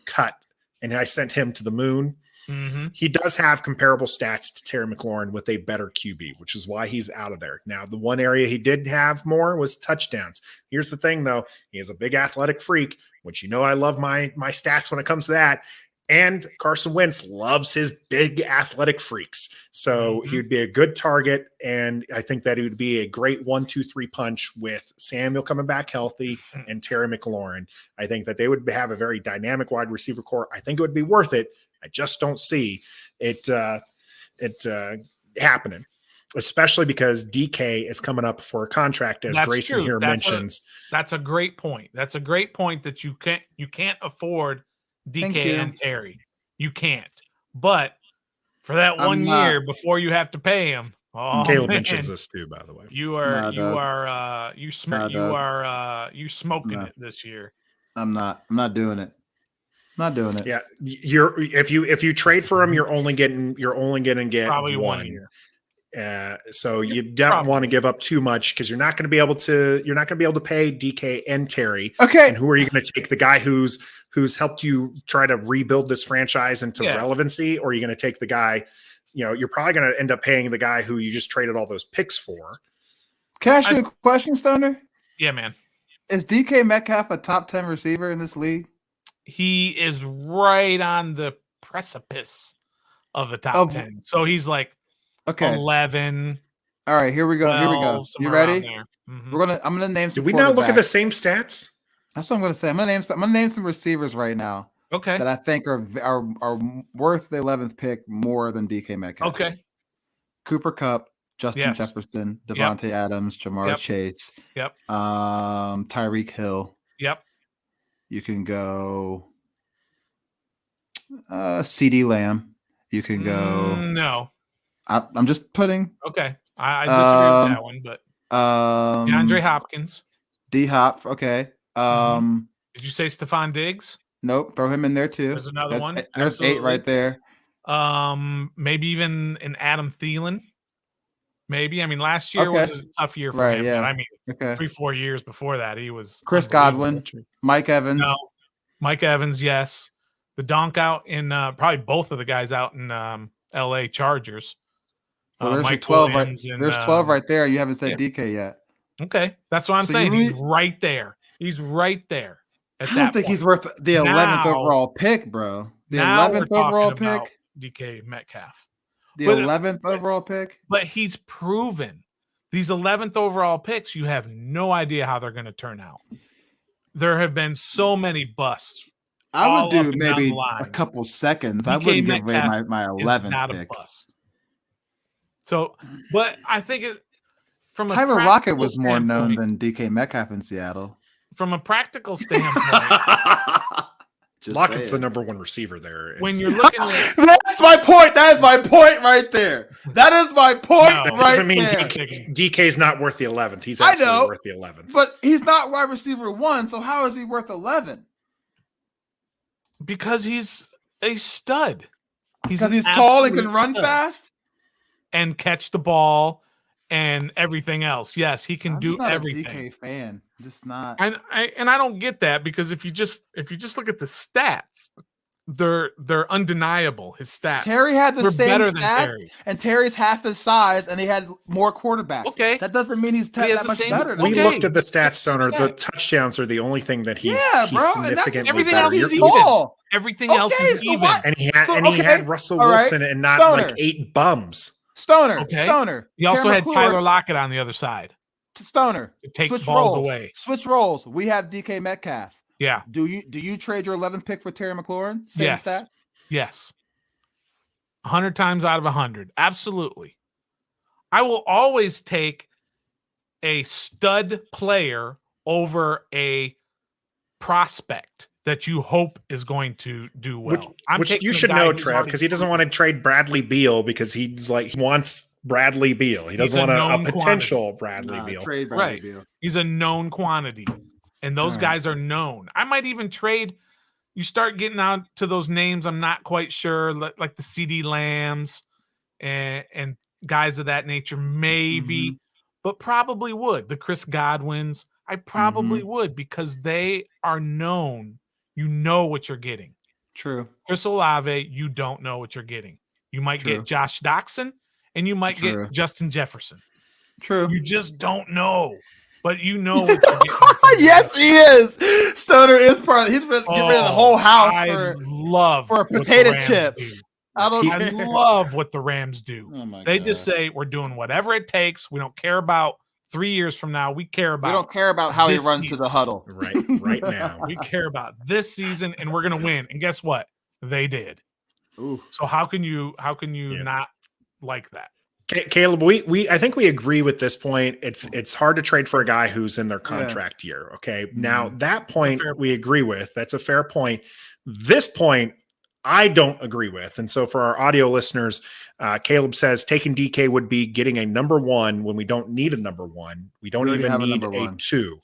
Speaker 2: cut and I sent him to the moon,
Speaker 4: Mm-hmm.
Speaker 2: he does have comparable stats to Terry McLaurin with a better QB, which is why he's out of there. Now, the one area he did have more was touchdowns. Here's the thing, though. He is a big athletic freak, which I love my stats when it comes to that. And Carson Wentz loves his big athletic freaks. So he would be a good target. And I think that he would be a great 1-2-3 punch with Samuel coming back healthy and Terry McLaurin. I think that they would have a very dynamic wide receiver core. I think it would be worth it. I just don't see it happening, especially because DK is coming up for a contract, as
Speaker 4: That's
Speaker 2: Grayson
Speaker 4: true.
Speaker 2: here mentions.
Speaker 4: That's a great point. That's a great point that you can't afford
Speaker 3: Thank
Speaker 4: DK
Speaker 3: you.
Speaker 4: and Terry. You can't. But for that
Speaker 3: I'm
Speaker 4: one
Speaker 3: not-
Speaker 4: year before you have to pay him,
Speaker 2: Caleb
Speaker 4: man,
Speaker 2: mentions this too, by the way.
Speaker 4: you
Speaker 3: Nah,
Speaker 4: are
Speaker 3: dog.
Speaker 4: you smoking
Speaker 3: Nah.
Speaker 4: it this year.
Speaker 3: I'm not doing it. Not doing it.
Speaker 2: Yeah, if you trade for him, you're only getting
Speaker 4: Probably
Speaker 2: one
Speaker 4: 1 year.
Speaker 2: So you don't want to give up too much because you're not going to be able to pay DK and Terry.
Speaker 3: Okay.
Speaker 2: And who are you going to take? The guy who's helped you try to rebuild this franchise into relevancy, or are you going to take the guy? You're probably going to end up paying the guy who you just traded all those picks for.
Speaker 3: Can I ask you a question, Stoner?
Speaker 4: Yeah, man.
Speaker 3: Is DK Metcalf a top 10 receiver in this league?
Speaker 4: He is right on the precipice of the top
Speaker 3: Of-
Speaker 4: 10. So he's like
Speaker 3: Okay.
Speaker 4: 11.
Speaker 3: All right, here we go.
Speaker 4: 12,
Speaker 3: You
Speaker 4: somewhere
Speaker 3: ready?
Speaker 4: around there. Mhm.
Speaker 3: I'm gonna name some.
Speaker 2: Did we not look at the
Speaker 3: quarterbacks.
Speaker 2: same stats?
Speaker 3: That's what I'm gonna say. I'm gonna name some receivers right now
Speaker 4: Okay.
Speaker 3: that I think are worth the 11th pick more than DK Metcalf.
Speaker 4: Okay.
Speaker 3: Cooper Kupp, Justin
Speaker 4: Yes.
Speaker 3: Jefferson, Devontae Adams, Jamar
Speaker 4: Yep.
Speaker 3: Chase,
Speaker 4: Yep.
Speaker 3: Tyreek Hill.
Speaker 4: Yep.
Speaker 3: You can go CD Lamb. You can go.
Speaker 4: No.
Speaker 3: I'm just putting
Speaker 4: Okay. I disagree with that one, but DeAndre
Speaker 3: DeAndre
Speaker 4: Hopkins.
Speaker 3: D Hop. Okay.
Speaker 4: Did you say Stephon Diggs?
Speaker 3: Nope. Throw him in there too.
Speaker 4: There's another one.
Speaker 3: There's 8 right there.
Speaker 4: Maybe even an Adam Thielen. Maybe. I mean, last year was a tough year for
Speaker 3: Right,
Speaker 4: him.
Speaker 3: yeah.
Speaker 4: But I mean,
Speaker 3: Okay.
Speaker 4: 3-4 years before that, he was
Speaker 3: Chris
Speaker 4: unbelievable.
Speaker 3: Godwin, Mike Evans.
Speaker 4: No, Mike Evans, yes. The donk out in probably both of the guys out in LA Chargers.
Speaker 3: Well, there's your
Speaker 4: Mike
Speaker 3: 12 right.
Speaker 4: Williams and,
Speaker 3: There's 12 right there. You haven't said
Speaker 4: yeah.
Speaker 3: DK yet.
Speaker 4: Okay, that's what I'm
Speaker 3: So
Speaker 4: saying.
Speaker 3: you
Speaker 4: He's
Speaker 3: really-
Speaker 4: right there. He's right there. At
Speaker 3: I don't think he's worth the 11th
Speaker 4: Now-
Speaker 3: overall pick, bro. The
Speaker 4: Now we're
Speaker 3: 11th overall
Speaker 4: talking about
Speaker 3: pick.
Speaker 4: DK Metcalf.
Speaker 3: The
Speaker 4: but-
Speaker 3: 11th overall pick.
Speaker 4: But he's proven these 11th overall picks, you have no idea how they're going to turn out. There have been so many busts.
Speaker 3: I
Speaker 4: all
Speaker 3: would
Speaker 4: up
Speaker 3: do
Speaker 4: and down
Speaker 3: maybe
Speaker 4: the line.
Speaker 3: a couple seconds. I
Speaker 4: DK
Speaker 3: wouldn't give away
Speaker 4: Metcalf
Speaker 3: my
Speaker 4: Is
Speaker 3: 11th
Speaker 4: not
Speaker 3: pick.
Speaker 4: a bust. So, but I think it from a
Speaker 3: Tyler
Speaker 4: practical
Speaker 3: Lockett was more known
Speaker 4: standpoint-
Speaker 3: than DK Metcalf in Seattle.
Speaker 4: from a practical standpoint.
Speaker 2: Lockett's the number one receiver there.
Speaker 4: When you're looking at
Speaker 3: That's my point. That is my point right there. That is my point
Speaker 2: that
Speaker 3: right
Speaker 2: doesn't mean
Speaker 3: there.
Speaker 2: DK's not worth the 11th. He's absolutely worth the 11th.
Speaker 3: But he's not wide receiver 1, so how is he worth 11?
Speaker 4: because he's a stud.
Speaker 3: Because he's tall and can run
Speaker 4: stud.
Speaker 3: Fast
Speaker 4: and catch the ball and everything else. Yes, he can do everything.
Speaker 3: I'm a DK fan, just not.
Speaker 4: And I don't get that, because if you just look at the stats, they're undeniable. His stats.
Speaker 3: Terry had the same
Speaker 4: better than
Speaker 3: stats,
Speaker 4: Terry.
Speaker 3: and Terry's half his size, and he had more quarterbacks.
Speaker 4: Okay,
Speaker 3: that doesn't mean he's
Speaker 4: has
Speaker 3: that
Speaker 4: the
Speaker 3: much
Speaker 4: same-
Speaker 3: better.
Speaker 2: We
Speaker 4: Okay.
Speaker 2: looked at the stats, Stoner. The touchdowns are the only thing that he's significantly
Speaker 4: everything
Speaker 2: better.
Speaker 4: else is
Speaker 2: You're-
Speaker 4: even. Everything else is
Speaker 3: so
Speaker 4: even.
Speaker 3: what?
Speaker 2: And he had
Speaker 3: So,
Speaker 2: he had Russell
Speaker 3: all right,
Speaker 2: Wilson and not
Speaker 3: Stoner.
Speaker 2: like 8 bums.
Speaker 3: Stoner.
Speaker 4: Okay.
Speaker 3: Stoner.
Speaker 4: He also
Speaker 3: Terry
Speaker 4: had
Speaker 3: McLaurin,
Speaker 4: Tyler Lockett on the other side
Speaker 3: Stoner.
Speaker 4: to take
Speaker 3: Switch
Speaker 4: balls
Speaker 3: roles.
Speaker 4: away.
Speaker 3: Switch roles. We have DK Metcalf.
Speaker 4: Yeah.
Speaker 3: Do you trade your 11th pick for Terry McLaurin? Same
Speaker 4: Yes.
Speaker 3: stat.
Speaker 4: Yes. 100 times out of 100. Absolutely. I will always take a stud player over a prospect that you hope is going to do well.
Speaker 2: Which you should know, Trev, because he doesn't want to trade Bradley Beal because he wants Bradley Beal. He doesn't want a potential Bradley Beal.
Speaker 3: Trade Bradley
Speaker 4: Right.
Speaker 3: Beal.
Speaker 4: He's a known quantity, and those guys are known. I might even trade. You start getting out to those names, I'm not quite sure, like the CD Lambs and guys of that nature, maybe, but probably would. The Chris Godwins, I probably would, because they are known. You know what you're getting.
Speaker 3: True.
Speaker 4: Chris Olave, you don't know what you're getting. You might get Josh Doxson, and you might get Justin Jefferson.
Speaker 3: True.
Speaker 4: You just don't know, but you know what you're getting.
Speaker 3: Yes, he is. Stoner is part of. He's getting rid of the whole house for a potato chip. I
Speaker 4: love what the Rams do.
Speaker 3: Oh
Speaker 4: they just say, we're doing whatever it takes. We don't care about 3 years from now. We
Speaker 3: don't care about how he runs to the huddle.
Speaker 2: Right now.
Speaker 4: We care about this season, and we're gonna win. And guess what? They did.
Speaker 3: Ooh.
Speaker 4: So how can you not like that?
Speaker 2: Caleb, I think we agree with this point. It's hard to trade for a guy who's in their contract year. Okay. Now that point we agree with. That's a fair point. This point I don't agree with. And so for our audio listeners, Caleb says taking DK would be getting a number 1 when we don't need a number 1. We don't even need a 2.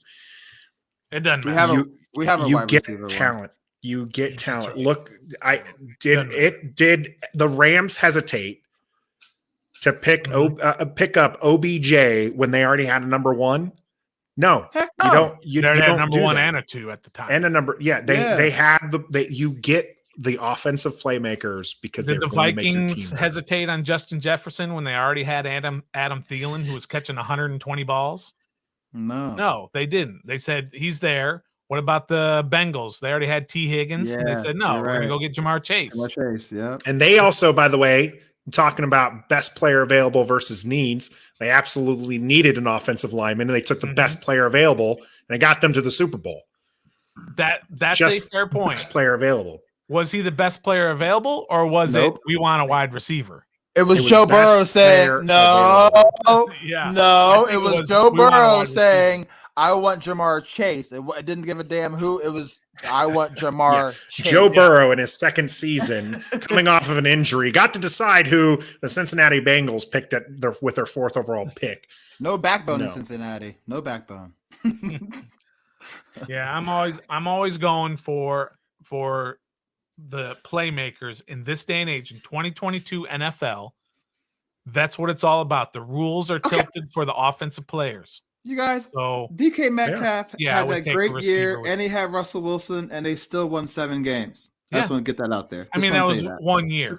Speaker 4: It doesn't matter.
Speaker 3: We have a
Speaker 2: you
Speaker 3: wide
Speaker 2: get
Speaker 3: receiver
Speaker 2: talent. You get talent. Look, did the Rams hesitate to pick up OBJ when they already had a number 1? No,
Speaker 3: Heck
Speaker 2: you
Speaker 3: no.
Speaker 2: don't. You
Speaker 4: They
Speaker 2: don't
Speaker 4: had number
Speaker 2: do
Speaker 4: 1
Speaker 2: that.
Speaker 4: and a 2 at the time.
Speaker 2: And a number. Yeah, they had you get the offensive playmakers because
Speaker 4: Did
Speaker 2: they're
Speaker 4: the
Speaker 2: going to make your
Speaker 4: Vikings
Speaker 2: team
Speaker 4: hesitate on Justin Jefferson when they already had Adam Thielen, who was catching 120 balls? No, they didn't. They said he's there. What about the Bengals? They already had T. Higgins. And they said, no, we're going to go get Jamar Chase.
Speaker 2: And they also, by the way, talking about best player available versus needs, they absolutely needed an offensive lineman, and they took the best player available, and they got them to the Super Bowl.
Speaker 4: That's
Speaker 2: Just
Speaker 4: a fair point.
Speaker 2: Best player available.
Speaker 4: Was he the best player available, or was it we want a wide receiver?
Speaker 3: It was Joe Burrow saying no.
Speaker 4: Yeah.
Speaker 3: No, it was Joe Burrow saying
Speaker 4: receiver.
Speaker 3: I want Jamar Chase. It didn't give a damn who. It was I want Jamar Chase.
Speaker 2: Joe Burrow in his second season, coming off of an injury, got to decide who the Cincinnati Bengals picked with their 4th overall pick.
Speaker 3: No backbone in Cincinnati. No backbone.
Speaker 4: Yeah, I'm always going for the playmakers in this day and age in 2022 NFL. That's what it's all about. The rules are tilted for the offensive players.
Speaker 3: You guys,
Speaker 4: so
Speaker 3: DK Metcalf had that great year, and he had Russell Wilson, and they still won 7 games. I just want to get that out there.
Speaker 4: I mean, that was 1 year.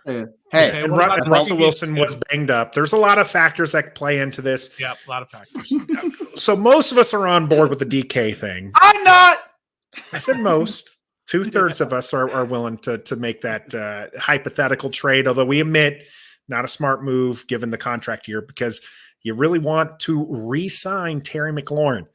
Speaker 3: Hey,
Speaker 2: and Russell Wilson was banged up. There's a lot of factors that play into this.
Speaker 4: Yeah, a lot of factors.
Speaker 2: So most of us are on board with the DK thing.
Speaker 3: I'm not.
Speaker 2: I said most. 2/3 of us are willing to make that hypothetical trade, although we admit not a smart move given the contract year, because you really want to re-sign Terry McLaurin.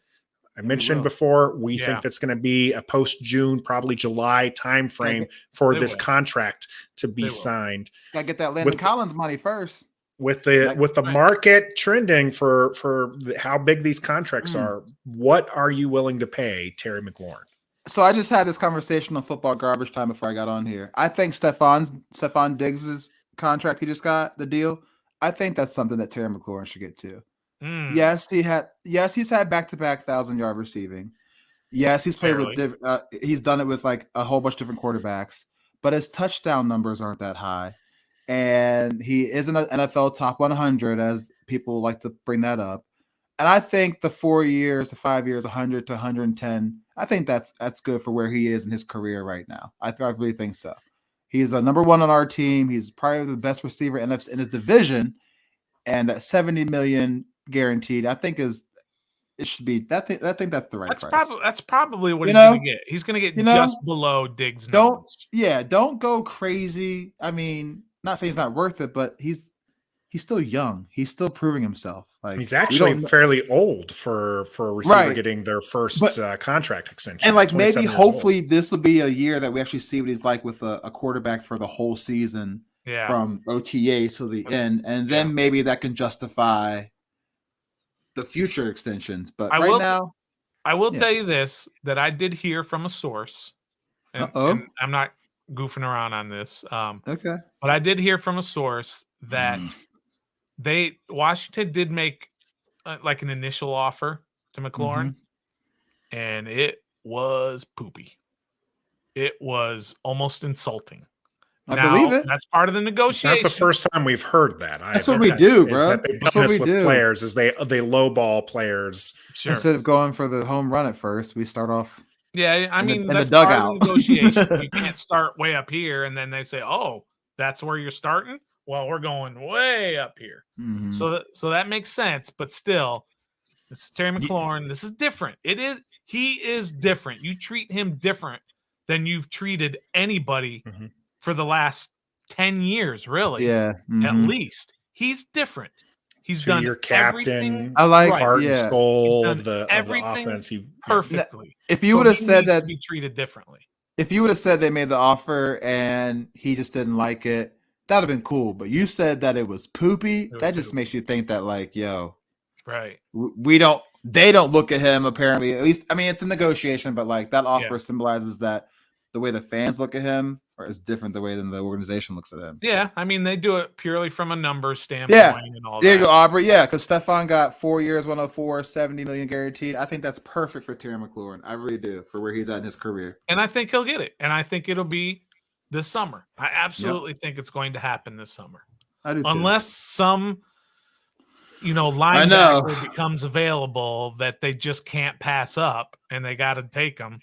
Speaker 2: I mentioned before, we think that's going to be a post-June, probably July timeframe for this contract to be signed.
Speaker 3: Gotta get that Landon Collins money first.
Speaker 2: With the market trending for how big these contracts are, what are you willing to pay Terry McLaurin?
Speaker 3: So I just had this conversation on Football Garbage Time before I got on here. I think Stephon Diggs's contract he just got, the deal, I think that's something that Terry McLaurin should get to. Yes, he's had back-to-back 1,000-yard receiving. Yes, he's played with he's done it with like a whole bunch of different quarterbacks, but his touchdown numbers aren't that high. And he isn't an NFL top 100, as people like to bring that up. And I think the 4 years, the 5 years, 100 to 110, I think that's good for where he is in his career right now. I really think so. He's a number one on our team. He's probably the best receiver in his division, and that $70 million guaranteed, I think it should be. I think that's the right price.
Speaker 4: That's probably what he's going to get. He's going to get just below Diggs' numbers.
Speaker 3: Don't go crazy. I mean, not saying he's not worth it, but he's still young. He's still proving himself. Like,
Speaker 2: he's actually fairly old for a receiver getting their first contract extension.
Speaker 3: And like maybe hopefully this will be a year that we actually see what he's like with a quarterback for the whole season from OTA to the end. And then maybe that can justify the future extensions. But now
Speaker 4: I will tell you this, that I did hear from a source, and I'm not goofing around on this.
Speaker 3: Okay.
Speaker 4: But I did hear from a source that Washington did make like an initial offer to McLaurin, and it was poopy. It was almost insulting.
Speaker 3: I believe it.
Speaker 4: That's part of the negotiation.
Speaker 2: It's not the first time we've heard that.
Speaker 3: That's what we do, bro.
Speaker 2: That they've done this with players, is they lowball players.
Speaker 4: Sure.
Speaker 3: Instead of going for the home run at first, we start off.
Speaker 4: Yeah, I mean, that's
Speaker 3: the
Speaker 4: part
Speaker 3: dugout.
Speaker 4: of the negotiation. You can't start way up here, and then they say, "Oh, that's where you're starting." Well, we're going way up here.
Speaker 3: Mm-hmm.
Speaker 4: So that makes sense, but still, this is Terry McLaurin. This is different. He is different. You treat him different than you've treated anybody for the last 10 years, really.
Speaker 3: Yeah.
Speaker 4: At least. He's different. He's done
Speaker 2: your captain.
Speaker 3: I like
Speaker 2: heart and soul of the offense.
Speaker 4: Perfectly.
Speaker 3: If you would have said that,
Speaker 4: to be treated differently.
Speaker 3: If you would have said they made the offer and he just didn't like it, that'd have been cool. But you said that it was poopy. That just makes you think that, like, yo,
Speaker 4: right?
Speaker 3: They don't look at him apparently. At least, I mean, it's a negotiation, but like that offer symbolizes that the way the fans look at him is different the way than the organization looks at him.
Speaker 4: Yeah, I mean, they do it purely from a numbers standpoint and all that.
Speaker 3: There you go, Aubrey. Yeah, because Stephon got 4 years, 104, $70 million guaranteed. I think that's perfect for Terry McLaurin. I really do, for where he's at in his career.
Speaker 4: And I think he'll get it. And I think it'll be this summer. I absolutely think it's going to happen this summer.
Speaker 3: I do too.
Speaker 4: Unless some, linebacker becomes available that they just can't pass up and they got to take them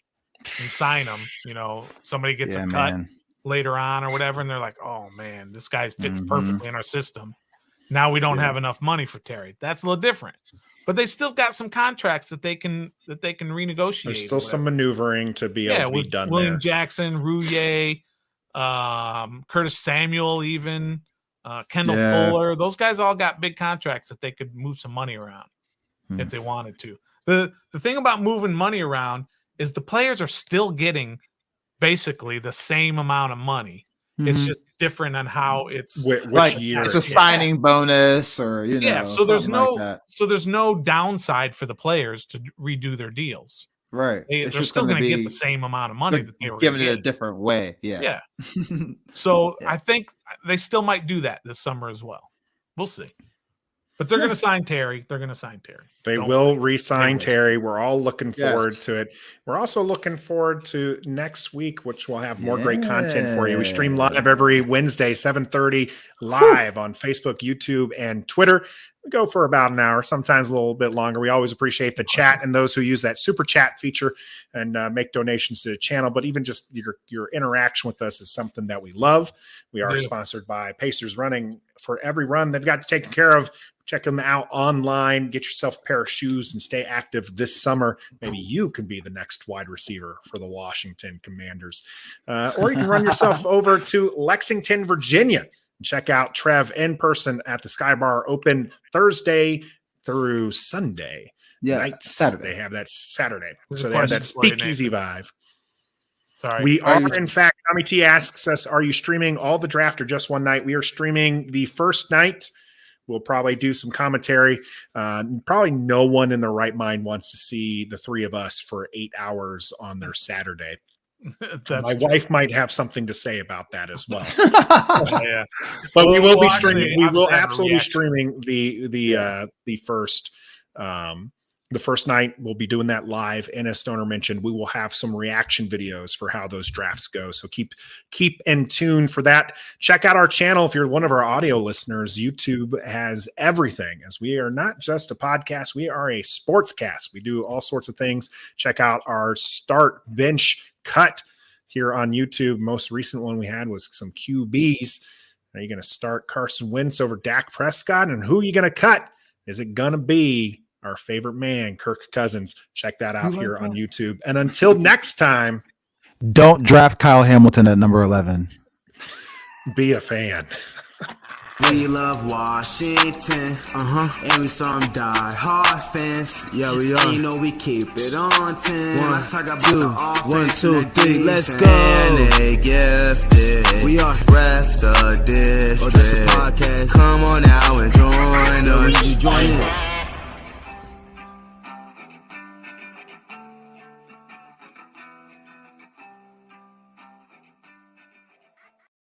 Speaker 4: and sign them. Somebody gets a cut later on or whatever, and they're like, oh man, this guy fits perfectly in our system. Now we don't have enough money for Terry. That's a little different. But they still got some contracts that they can renegotiate.
Speaker 2: There's still some maneuvering to be able to be done
Speaker 4: William
Speaker 2: there.
Speaker 4: Jackson, Rouillet, Curtis Samuel, even Kendall Fuller. Those guys all got big contracts that they could move some money around if they wanted to. The thing about moving money around is the players are still getting basically the same amount of money. It's just different on how it's
Speaker 2: which year.
Speaker 3: It's a signing bonus, or
Speaker 4: so there's no downside for the players to redo their deals.
Speaker 3: Right.
Speaker 4: They're still going to get the same amount of money that they were
Speaker 3: given it a different way. Yeah.
Speaker 4: So I think they still might do that this summer as well. We'll see. But they're going to sign Terry.
Speaker 2: They will re-sign Terry. We're all looking forward to it. We're also looking forward to next week, which will have more great content for you. We stream live every Wednesday, 7:30, live on Facebook, YouTube, and Twitter. We go for about an hour, sometimes a little bit longer. We always appreciate the chat and those who use that super chat feature and make donations to the channel. But even just your interaction with us is something that we love. We are sponsored by Pacers Running. For every run they've got taken care of, check them out online, get yourself a pair of shoes and stay active this summer. Maybe you can be the next wide receiver for the Washington Commanders. Or you can run yourself over to Lexington, Virginia. Check out Trev in person at the Sky Bar, open Thursday through Sunday nights.
Speaker 3: Saturday.
Speaker 2: They have that Saturday. So they have that speakeasy vibe.
Speaker 4: Sorry.
Speaker 2: We are, in fact, Tommy T asks us, are you streaming all the draft or just one night? We are streaming the first night We'll probably do some commentary. Probably no one in their right mind wants to see the three of us for 8 hours on their Saturday. My wife might have something to say about that as well.
Speaker 4: Yeah.
Speaker 2: But we will be
Speaker 4: We'll
Speaker 2: streaming.
Speaker 4: actually
Speaker 2: We will
Speaker 4: have a
Speaker 2: absolutely
Speaker 4: reaction.
Speaker 2: streaming the first night. We'll be doing that live. And as Stoner mentioned, we will have some reaction videos for how those drafts go. So keep in tune for that. Check out our channel if you're one of our audio listeners. YouTube has everything, as we are not just a podcast, we are a sportscast. We do all sorts of things. Check out our start bench cut here on YouTube. Most recent one we had was some QBs. Are you going to start Carson Wentz over Dak Prescott? And who are you going to cut? Is it going to be our favorite man, Kirk Cousins? Check that out here on YouTube. And until next time,
Speaker 3: Don't draft Kyle Hamilton at number 11.
Speaker 2: be a fan.
Speaker 1: We love Washington, and we some die-hard fans. Yeah, we are. And you know we keep it on 10. Let's talk about the offense. 1, 2, 3, let's go. And they gifted. We are Ref the District. Podcast. Come on now and join us.